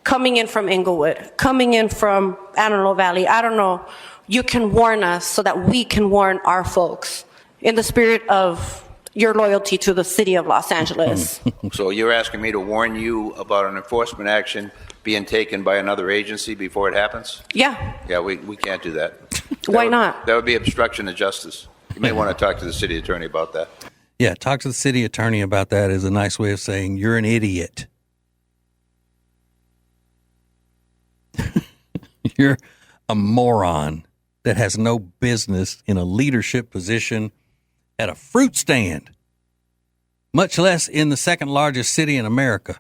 coming in from Inglewood, coming in from Antelope Valley, I don't know, you can warn us so that we can warn our folks in the spirit of your loyalty to the city of Los Angeles. So you're asking me to warn you about an enforcement action being taken by another agency before it happens? Yeah. Yeah, we can't do that. Why not? That would be obstruction of justice. You may want to talk to the city attorney about that. Yeah, talk to the city attorney about that is a nice way of saying you're an idiot. You're a moron that has no business in a leadership position at a fruit stand, much less in the second largest city in America.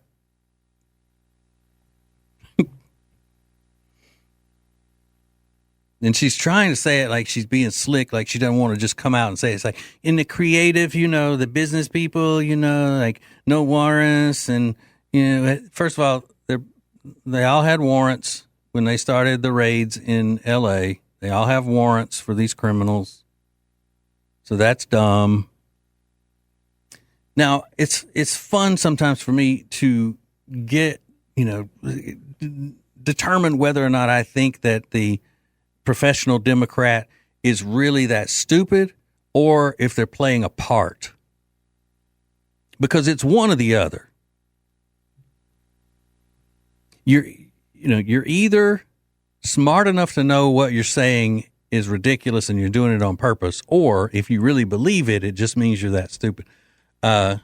And she's trying to say it like she's being slick, like she doesn't want to just come out and say it. It's like in the creative, the business people, like no warrants. And, first of all, they all had warrants when they started the raids in L.A. They all have warrants for these criminals. So that's dumb. Now, it's fun sometimes for me to get, determine whether or not I think that the professional Democrat is really that stupid or if they're playing a part. Because it's one or the other. You're either smart enough to know what you're saying is ridiculous and you're doing it on purpose, or if you really believe it, it just means you're that stupid. And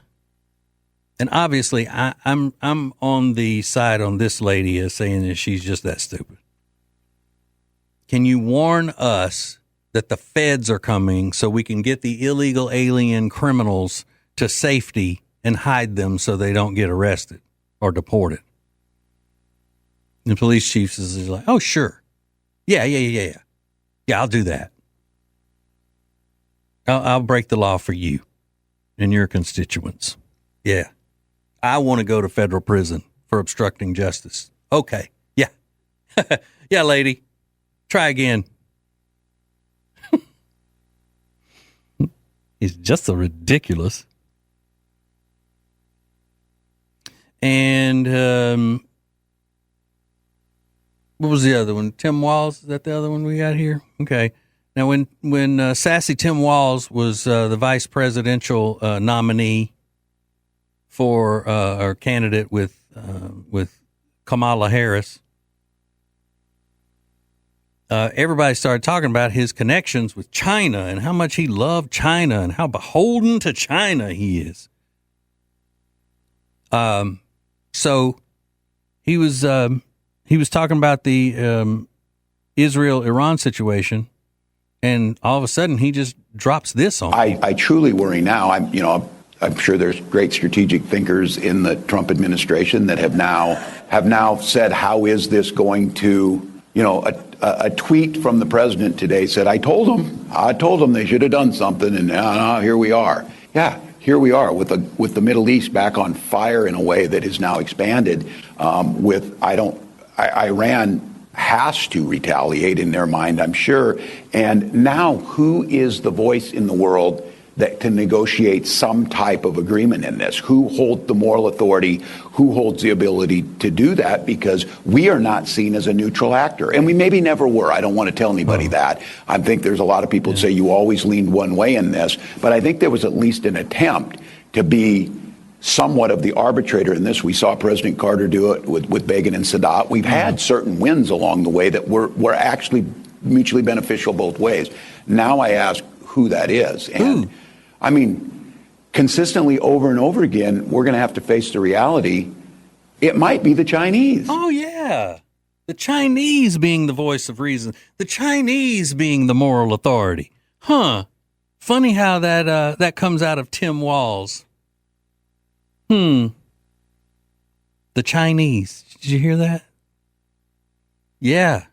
obviously, I'm on the side on this lady as saying that she's just that stupid. Can you warn us that the feds are coming so we can get the illegal alien criminals to safety and hide them so they don't get arrested or deported? The police chief is like, oh, sure. Yeah, I'll do that. I'll break the law for you and your constituents. Yeah. I want to go to federal prison for obstructing justice. Okay. Yeah. Yeah, lady. Try again. It's just so ridiculous. And what was the other one? Tim Walz? Is that the other one we got here? Okay. Now, when Sassy Tim Walz was the vice presidential nominee for or candidate with Kamala Harris, everybody started talking about his connections with China and how much he loved China and how beholden to China he is. So he was talking about the Israel-Iran situation, and all of a sudden he just drops this on. I truly worry now. I'm sure there's great strategic thinkers in the Trump administration that have now said, how is this going to, a tweet from the president today said, I told them they should have done something, and now here we are. Yeah, here we are with the Middle East back on fire in a way that is now expanded. Iran has to retaliate in their mind, I'm sure. And now, who is the voice in the world that to negotiate some type of agreement in this. Who holds the moral authority? Who holds the ability to do that? Because we are not seen as a neutral actor. And we maybe never were. I don't want to tell anybody that. I think there's a lot of people that say you always leaned one way in this. But I think there was at least an attempt to be somewhat of the arbitrator in this. We saw President Carter do it with Begin and Sadat. We've had certain wins along the way that were actually mutually beneficial both ways. Now I ask who that is. And I mean, consistently over and over again, we're going to have to face the reality. It might be the Chinese. Oh, yeah. The Chinese being the voice of reason. The Chinese being the moral authority. Huh. Funny how that comes out of Tim Walz. The Chinese. Did you hear that? Yeah.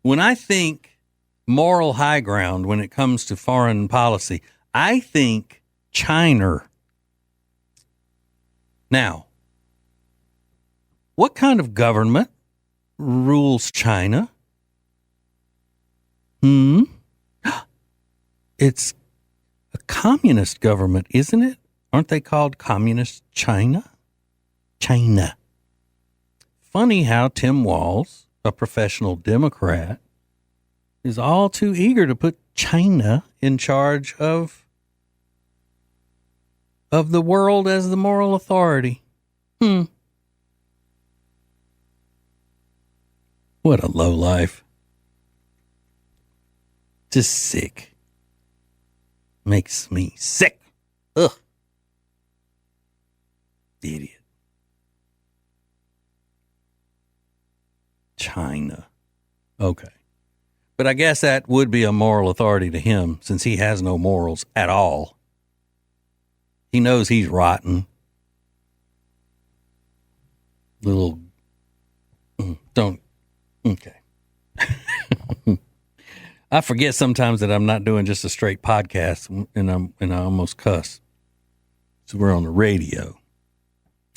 When I think moral high ground when it comes to foreign policy, I think China. Now, what kind of government rules China? It's a communist government, isn't it? Aren't they called Communist China? China. Funny how Tim Walz, a professional Democrat, is all too eager to put China in charge of the world as the moral authority. What a lowlife. Just sick. Makes me sick. Ugh. Idiot. China. Okay. But I guess that would be a moral authority to him since he has no morals at all. He knows he's rotten. Okay. I forget sometimes that I'm not doing just a straight podcast and I almost cuss. So we're on the radio.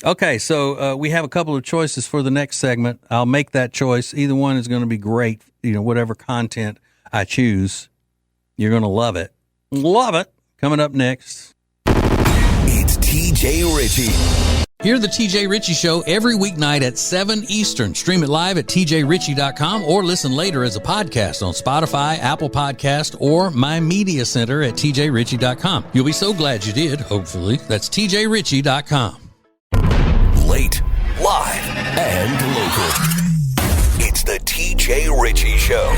Okay, so we have a couple of choices for the next segment. I'll make that choice. Either one is going to be great. Whatever content I choose, you're going to love it. Love it. Coming up next. It's TJ Ritchie. Hear the TJ Ritchie Show every weeknight at 7 Eastern. Stream it live at tjritchie.com or listen later as a podcast on Spotify, Apple Podcast, or my media center at tjritchie.com. You'll be so glad you did, hopefully. That's tjritchie.com. Late, live, and local. It's the TJ Ritchie Show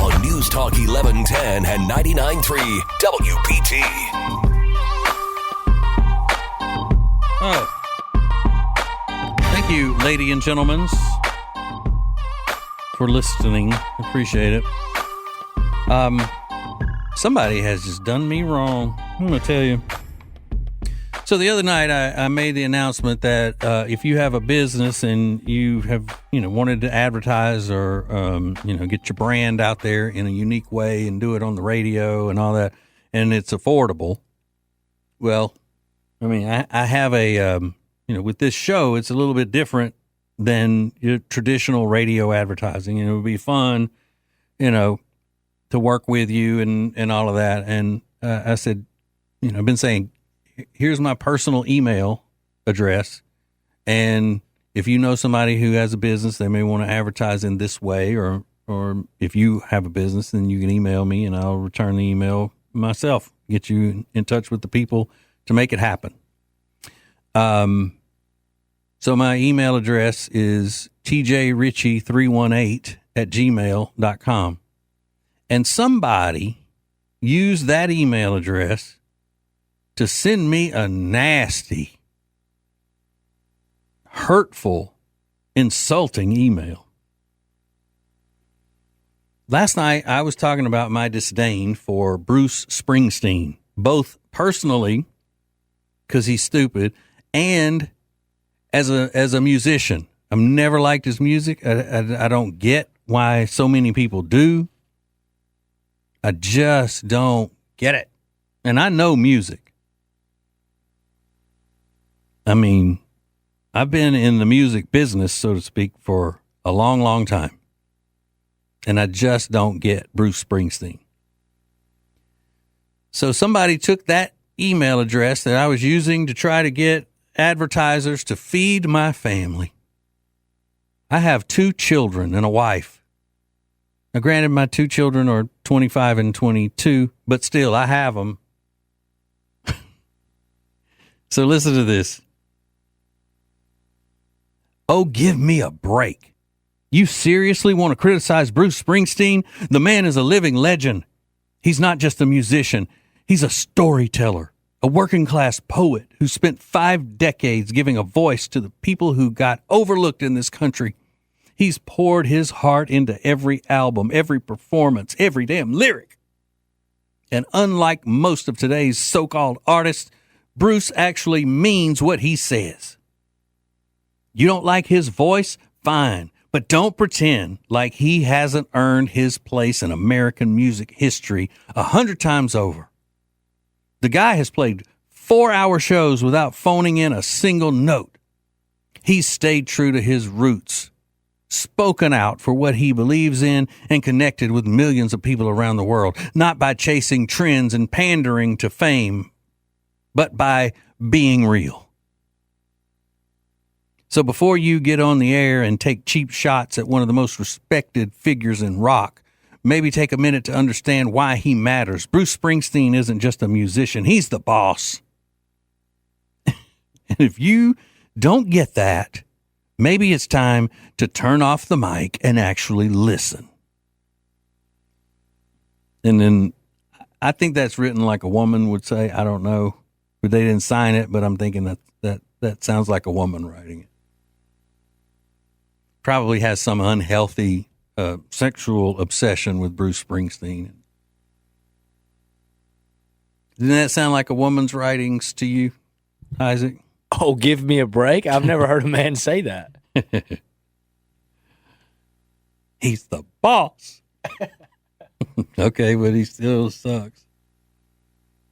on News Talk 1110 and 99.3 WBT. Oh. Thank you, ladies and gentlemen, for listening. Appreciate it. Somebody has just done me wrong. I'm going to tell you. So the other night I made the announcement that if you have a business and you have, wanted to advertise or, get your brand out there in a unique way and do it on the radio and all that, and it's affordable. Well, I mean, I have a, with this show, it's a little bit different than your traditional radio advertising. And it would be fun, to work with you and all of that. And I said, I've been saying, here's my personal email address. And if you know somebody who has a business, they may want to advertise in this way, or if you have a business, then you can email me and I'll return the email myself, get you in touch with the people to make it happen. So my email address is tjritchie318@gmail.com. And somebody used that email address to send me a nasty, hurtful, insulting email. Last night, I was talking about my disdain for Bruce Springsteen, both personally, because he's stupid, and as a musician. I've never liked his music. I don't get why so many people do. I just don't get it. And I know music. I mean, I've been in the music business, so to speak, for a long, long time. And I just don't get Bruce Springsteen. So somebody took that email address that I was using to try to get advertisers to feed my family. I have 2 children and a wife. Now, granted, my 2 children are 25 and 22, but still, I have them. So listen to this. Oh, give me a break. You seriously want to criticize Bruce Springsteen? The man is a living legend. He's not just a musician. He's a storyteller, a working-class poet who spent 5 decades giving a voice to the people who got overlooked in this country. He's poured his heart into every album, every performance, every damn lyric. And unlike most of today's so-called artists, Bruce actually means what he says. You don't like his voice? Fine. But don't pretend like he hasn't earned his place in American music history 100 times over. The guy has played 4-hour shows without phoning in a single note. He's stayed true to his roots, spoken out for what he believes in, and connected with millions of people around the world, not by chasing trends and pandering to fame, but by being real. So before you get on the air and take cheap shots at one of the most respected figures in rock, maybe take a minute to understand why he matters. Bruce Springsteen isn't just a musician. He's the boss. And if you don't get that, maybe it's time to turn off the mic and actually listen. And then I think that's written like a woman would say. I don't know. But they didn't sign it, but I'm thinking that sounds like a woman writing it. Probably has some unhealthy sexual obsession with Bruce Springsteen. Didn't that sound like a woman's writings to you, Isaac? Oh, give me a break? I've never heard a man say that. He's the boss. Okay, but he still sucks.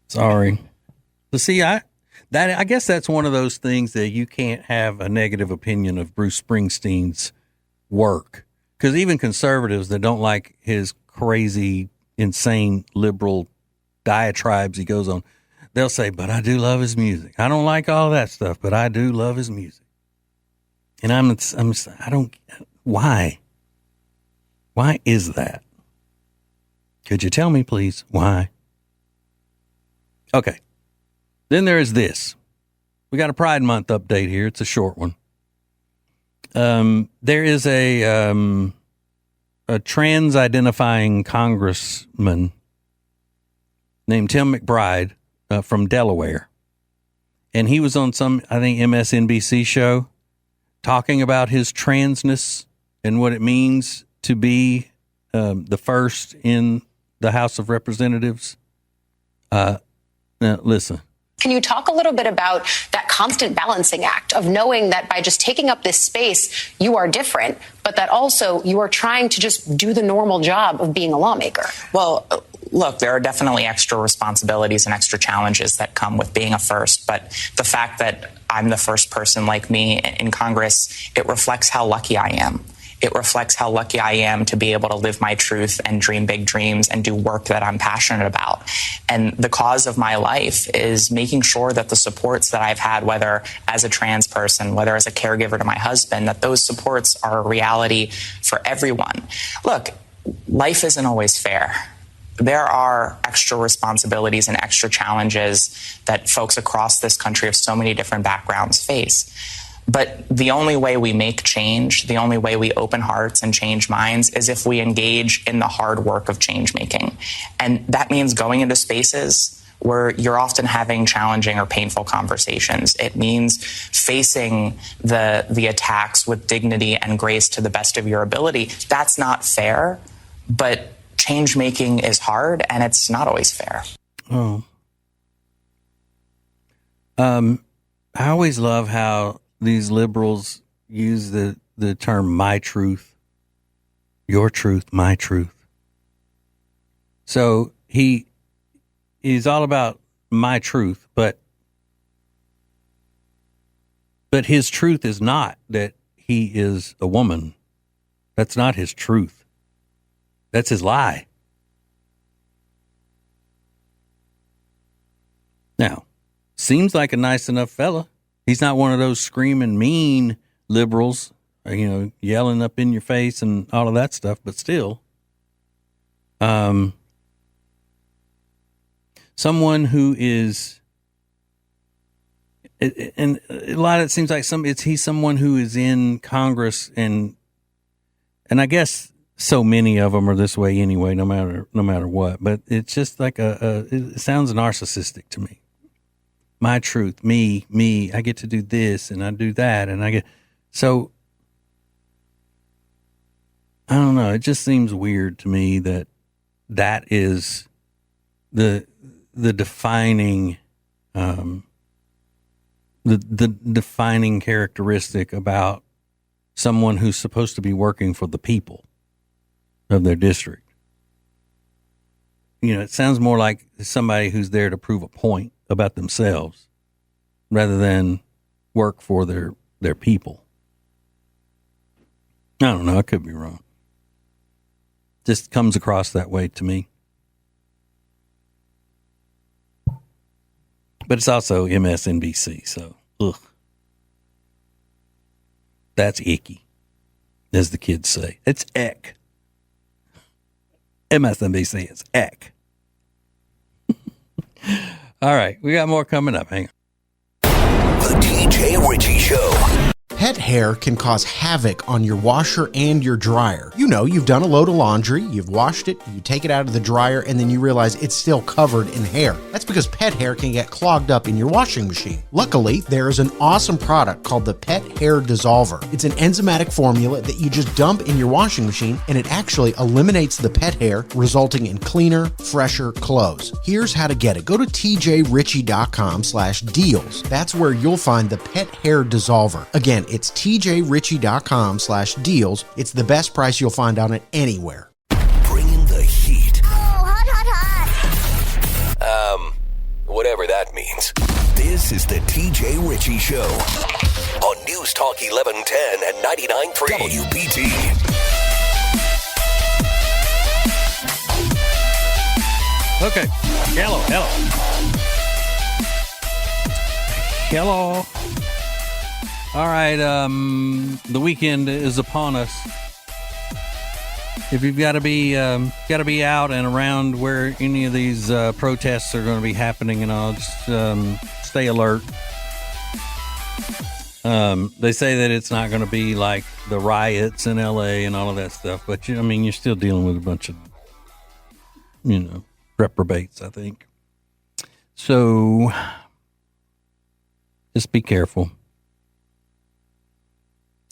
Sorry. But see, I guess that's one of those things that you can't have a negative opinion of Bruce Springsteen's work, because even conservatives that don't like his crazy, insane liberal diatribes he goes on, they'll say, but I do love his music. I don't like all that stuff, but I do love his music. And I don't, why? Why is that? Could you tell me, please, why? Okay. Then there is this. We got a Pride Month update here. It's a short one. There is a trans-identifying congressman named Tim McBride from Delaware. And he was on some, I think, MSNBC show talking about his transness and what it means to be the first in the House of Representatives. Now, listen. Can you talk a little bit about that constant balancing act of knowing that by just taking up this space, you are different, but that also you are trying to just do the normal job of being a lawmaker? Well, look, there are definitely extra responsibilities and extra challenges that come with being a first. But the fact that I'm the first person like me in Congress, it reflects how lucky I am. It reflects how lucky I am to be able to live my truth and dream big dreams and do work that I'm passionate about. And the cause of my life is making sure that the supports that I've had, whether as a trans person, whether as a caregiver to my husband, that those supports are a reality for everyone. Look, life isn't always fair. There are extra responsibilities and extra challenges that folks across this country of so many different backgrounds face. But the only way we make change, the only way we open hearts and change minds is if we engage in the hard work of change making. And that means going into spaces where you're often having challenging or painful conversations. It means facing the attacks with dignity and grace to the best of your ability. That's not fair, but change making is hard and it's not always fair. Oh. I always love how these liberals use the term my truth, your truth, my truth. So he's all about my truth, but his truth is not that he is a woman. That's not his truth. That's his lie. Now, seems like a nice enough fella. He's not one of those screaming mean liberals, yelling up in your face and all of that stuff, but still. Someone who is, and a lot of it seems like he's someone who is in Congress, and I guess so many of them are this way anyway, no matter what. But it's just like it sounds narcissistic to me. My truth, me, I get to do this and I do that, and I get so. I don't know. It just seems weird to me that is the defining the defining characteristic about someone who's supposed to be working for the people of their district. It sounds more like somebody who's there to prove a point about themselves rather than work for their people. I don't know. I could be wrong. Just comes across that way to me. But it's also MSNBC, so ugh. That's icky, as the kids say. It's eck. MSNBC is eck. All right, we got more coming up. Hang on. The TJ Ritchie Show. Pet hair can cause havoc on your washer and your dryer. You've done a load of laundry, you've washed it, you take it out of the dryer, and then you realize it's still covered in hair. That's because pet hair can get clogged up in your washing machine. Luckily, there is an awesome product called the Pet Hair Dissolver. It's an enzymatic formula that you just dump in your washing machine, and it actually eliminates the pet hair, resulting in cleaner, fresher clothes. Here's how to get it. Go to tjritchie.com/deals. That's where you'll find the Pet Hair Dissolver. Again, it's tjritchie.com/deals. It's the best price you'll find on it anywhere. Bringing the heat. Oh, hot, hot, hot. Whatever that means. This is the TJ Ritchie Show on News Talk 1110 and 99.3 WBT. Okay. Hello. All right, the weekend is upon us. If you've got to be out and around where any of these protests are going to be happening, and all, just stay alert. They say that it's not going to be like the riots in LA and all of that stuff, but you're still dealing with a bunch of reprobates, I think. So just be careful.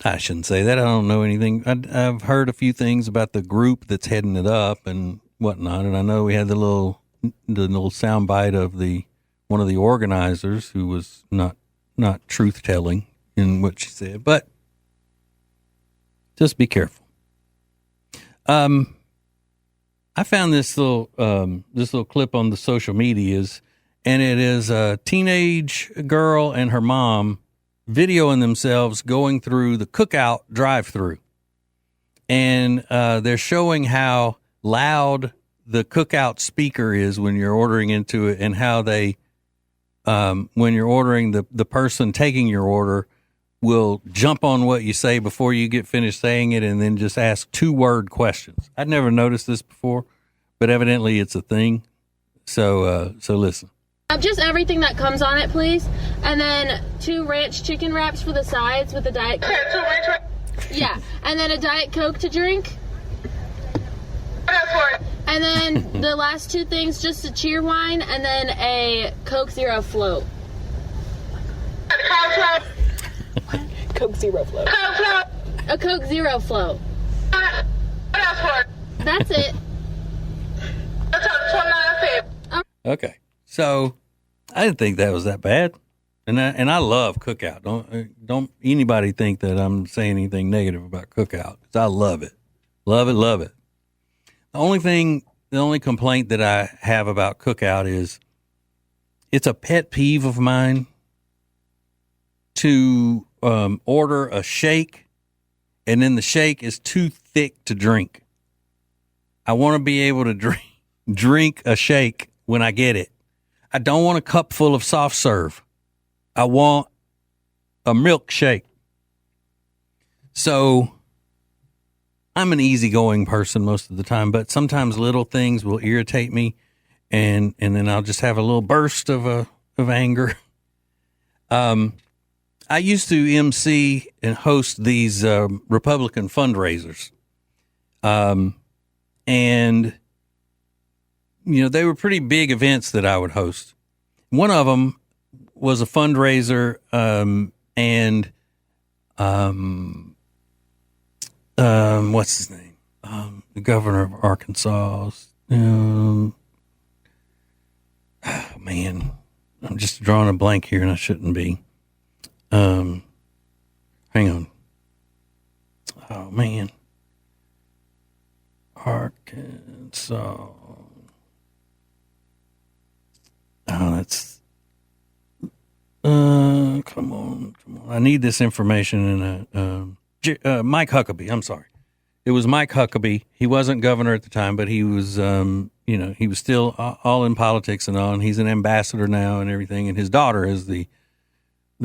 I shouldn't say that. I don't know anything. I've heard a few things about the group that's heading it up and whatnot, and I know we had the little soundbite of one of the organizers who was not truth telling in what she said, but just be careful. I found this little clip on the social medias, and it is a teenage girl and her mom videoing themselves going through the Cookout drive-thru, and they're showing how loud the Cookout speaker is when you're ordering into it, and how they when you're ordering, the person taking your order will jump on what you say before you get finished saying it, and then just ask 2-word questions. I'd never noticed this before, but evidently it's a thing. So listen. Just everything that comes on it, please. And then 2 ranch chicken wraps for the sides with a Diet Coke. Yeah, and then a Diet Coke to drink. And then the last 2 things, just a cheer wine, and then a Coke Zero float. Coke Zero float. A Coke Zero float. That's it. Okay, so I didn't think that was that bad, and I love Cookout. Don't anybody think that I'm saying anything negative about Cookout, because I love it, love it. The only complaint that I have about Cookout is it's a pet peeve of mine to order a shake, and then the shake is too thick to drink. I want to be able to drink a shake when I get it. I don't want a cup full of soft serve. I want a milkshake. So I'm an easygoing person most of the time, but sometimes little things will irritate me, and then I'll just have a little burst of anger. I used to MC and host these Republican fundraisers, and they were pretty big events that I would host. One of them was a fundraiser, and what's his name? The governor of Arkansas. Oh man, I'm just drawing a blank here, and I shouldn't be. Hang on. Oh man, Arkansas. Oh, that's. Come on. I need this information in Mike Huckabee. I'm sorry. It was Mike Huckabee. He wasn't governor at the time, but he was, he was still all in politics and all. And he's an ambassador now and everything. And his daughter is the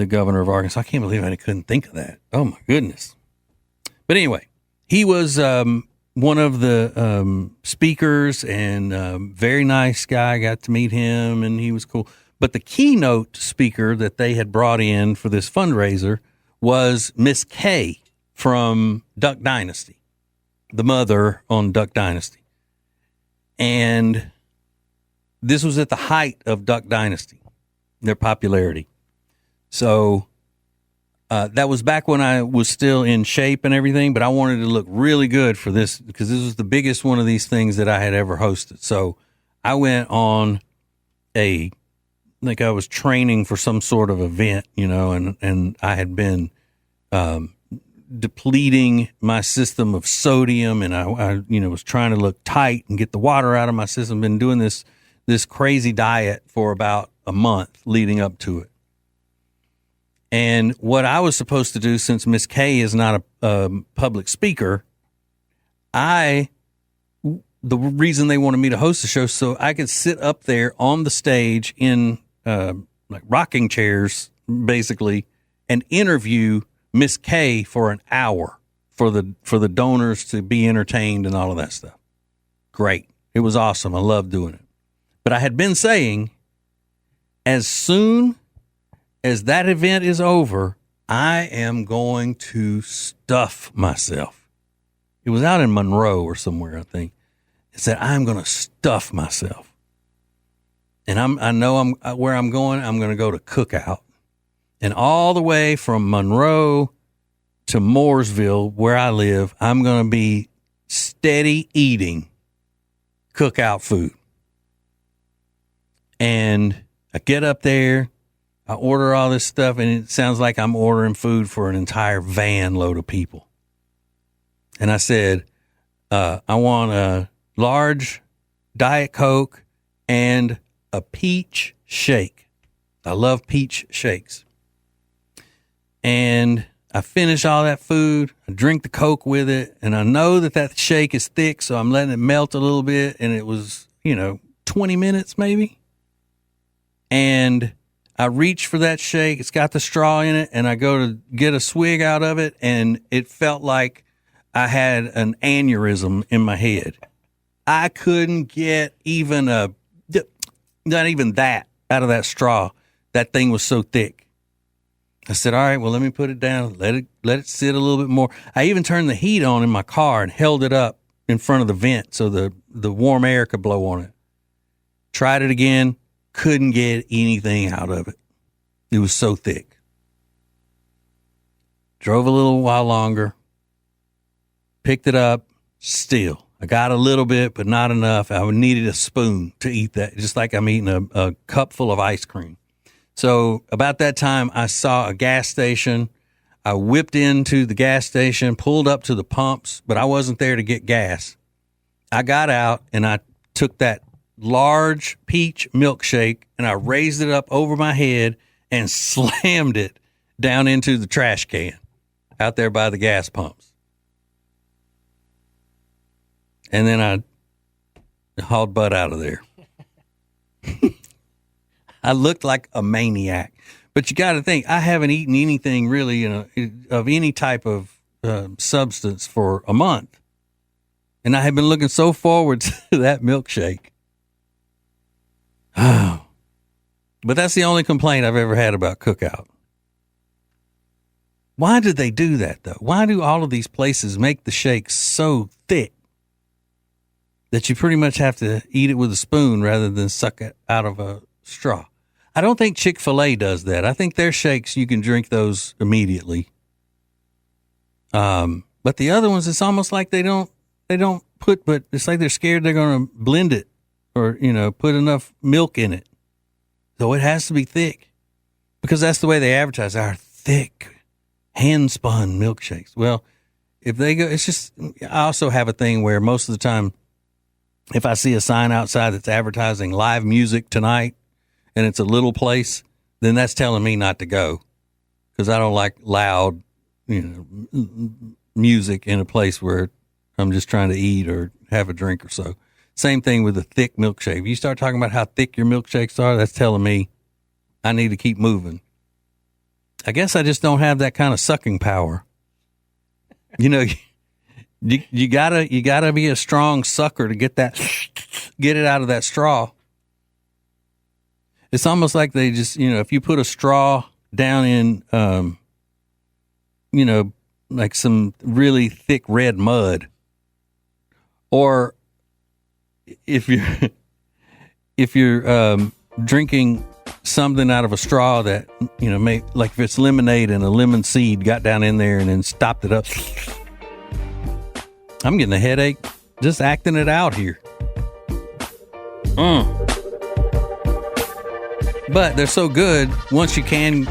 governor of Arkansas. I can't believe I couldn't think of that. Oh my goodness. But anyway, he was one of the speakers, and very nice guy. I got to meet him, and he was cool. But the keynote speaker that they had brought in for this fundraiser was Miss Kay from Duck Dynasty, the mother on Duck Dynasty. And this was at the height of Duck Dynasty, their popularity. So that was back when I was still in shape and everything, but I wanted to look really good for this because this was the biggest one of these things that I had ever hosted. So I went on I think I was training for some sort of event, and I had been depleting my system of sodium, and I was trying to look tight and get the water out of my system. Been doing this crazy diet for about a month leading up to it. And what I was supposed to do, since Miss Kay is not a public speaker, the reason they wanted me to host the show so I could sit up there on the stage in like rocking chairs, basically, and interview Miss Kay for an hour for the donors to be entertained and all of that stuff. Great. It was awesome. I loved doing it. But I had been saying, as soon as that event is over, I am going to stuff myself. It was out in Monroe or somewhere, I think. It said, I'm going to stuff myself. And I know where I'm going. I'm going to go to Cookout. And all the way from Monroe to Mooresville, where I live, I'm going to be steady eating Cookout food. And I get up there, I order all this stuff, and it sounds like I'm ordering food for an entire van load of people. And I said, I want a large Diet Coke and a peach shake. I love peach shakes. And I finish all that food. I drink the Coke with it. And I know that shake is thick, so I'm letting it melt a little bit. And it was, 20 minutes maybe. And I reach for that shake. It's got the straw in it. And I go to get a swig out of it. And it felt like I had an aneurysm in my head. I couldn't get not even that out of that straw. That thing was so thick. I said, all right, well, let me put it down. Let it sit a little bit more. I even turned the heat on in my car and held it up in front of the vent so the warm air could blow on it. Tried it again. Couldn't get anything out of it. It was so thick. Drove a little while longer. Picked it up. Still. I got a little bit, but not enough. I needed a spoon to eat that, just like I'm eating a cup full of ice cream. So about that time, I saw a gas station. I whipped into the gas station, pulled up to the pumps, but I wasn't there to get gas. I got out, and I took that large peach milkshake, and I raised it up over my head and slammed it down into the trash can out there by the gas pumps. And then I hauled butt out of there. I looked like a maniac, But you got to think, I haven't eaten anything really of any type of substance for a month. And I have been looking so forward to that milkshake. Oh. But that's the only complaint I've ever had about Cookout. Why do they do that, though? Why do all of these places make the shakes so thick that you pretty much have to eat it with a spoon rather than suck it out of a straw? I don't think Chick-fil-A does that. I think their shakes, you can drink those immediately. But the other ones, it's almost like they don't put, but it's like they're scared they're going to blend it or, put enough milk in it. So it has to be thick because that's the way they advertise our thick, hand-spun milkshakes. Well, if they go, it's just, I also have a thing where most of the time, if I see a sign outside that's advertising live music tonight and it's a little place, then that's telling me not to go because I don't like loud, music in a place where I'm just trying to eat or have a drink or so. Same thing with a thick milkshake. If you start talking about how thick your milkshakes are, that's telling me I need to keep moving. I guess I just don't have that kind of sucking power. You gotta be a strong sucker to get it out of that straw. It's almost like they just, if you put a straw down in, like some really thick red mud, or if you're drinking something out of a straw that, like if it's lemonade and a lemon seed got down in there and then stopped it up. I'm getting a headache just acting it out here. But they're so good. Once you can,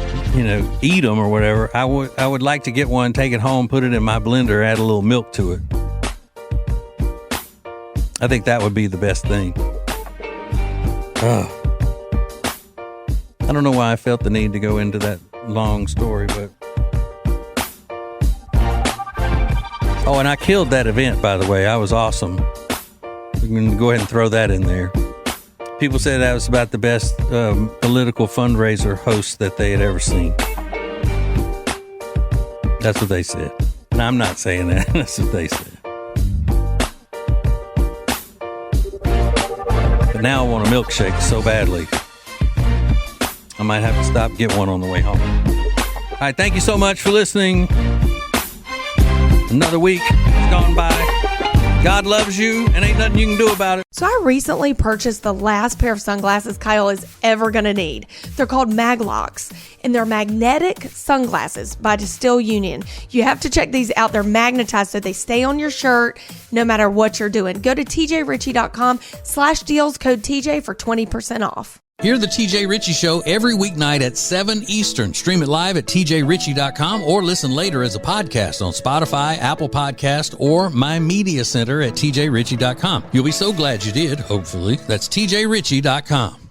eat them or whatever, I would like to get one, take it home, put it in my blender, add a little milk to it. I think that would be the best thing. I don't know why I felt the need to go into that long story, but. Oh, and I killed that event, by the way. I was awesome. We're going to go ahead and throw that in there. People said that was about the best political fundraiser host that they had ever seen. That's what they said. And I'm not saying that. That's what they said. But now I want a milkshake so badly. I might have to stop and get one on the way home. All right, thank you so much for listening. Another week has gone by. God loves you, and ain't nothing you can do about it. So I recently purchased the last pair of sunglasses Kyle is ever going to need. They're called Maglocks, and they're magnetic sunglasses by Distill Union. You have to check these out. They're magnetized, so they stay on your shirt no matter what you're doing. Go to tjritchie.com/deals, code TJ for 20% off. Hear the TJ Ritchie Show every weeknight at 7 Eastern. Stream it live at tjritchie.com or listen later as a podcast on Spotify, Apple Podcast, or My Media Center at tjritchie.com. You'll be so glad you did, hopefully. That's tjritchie.com.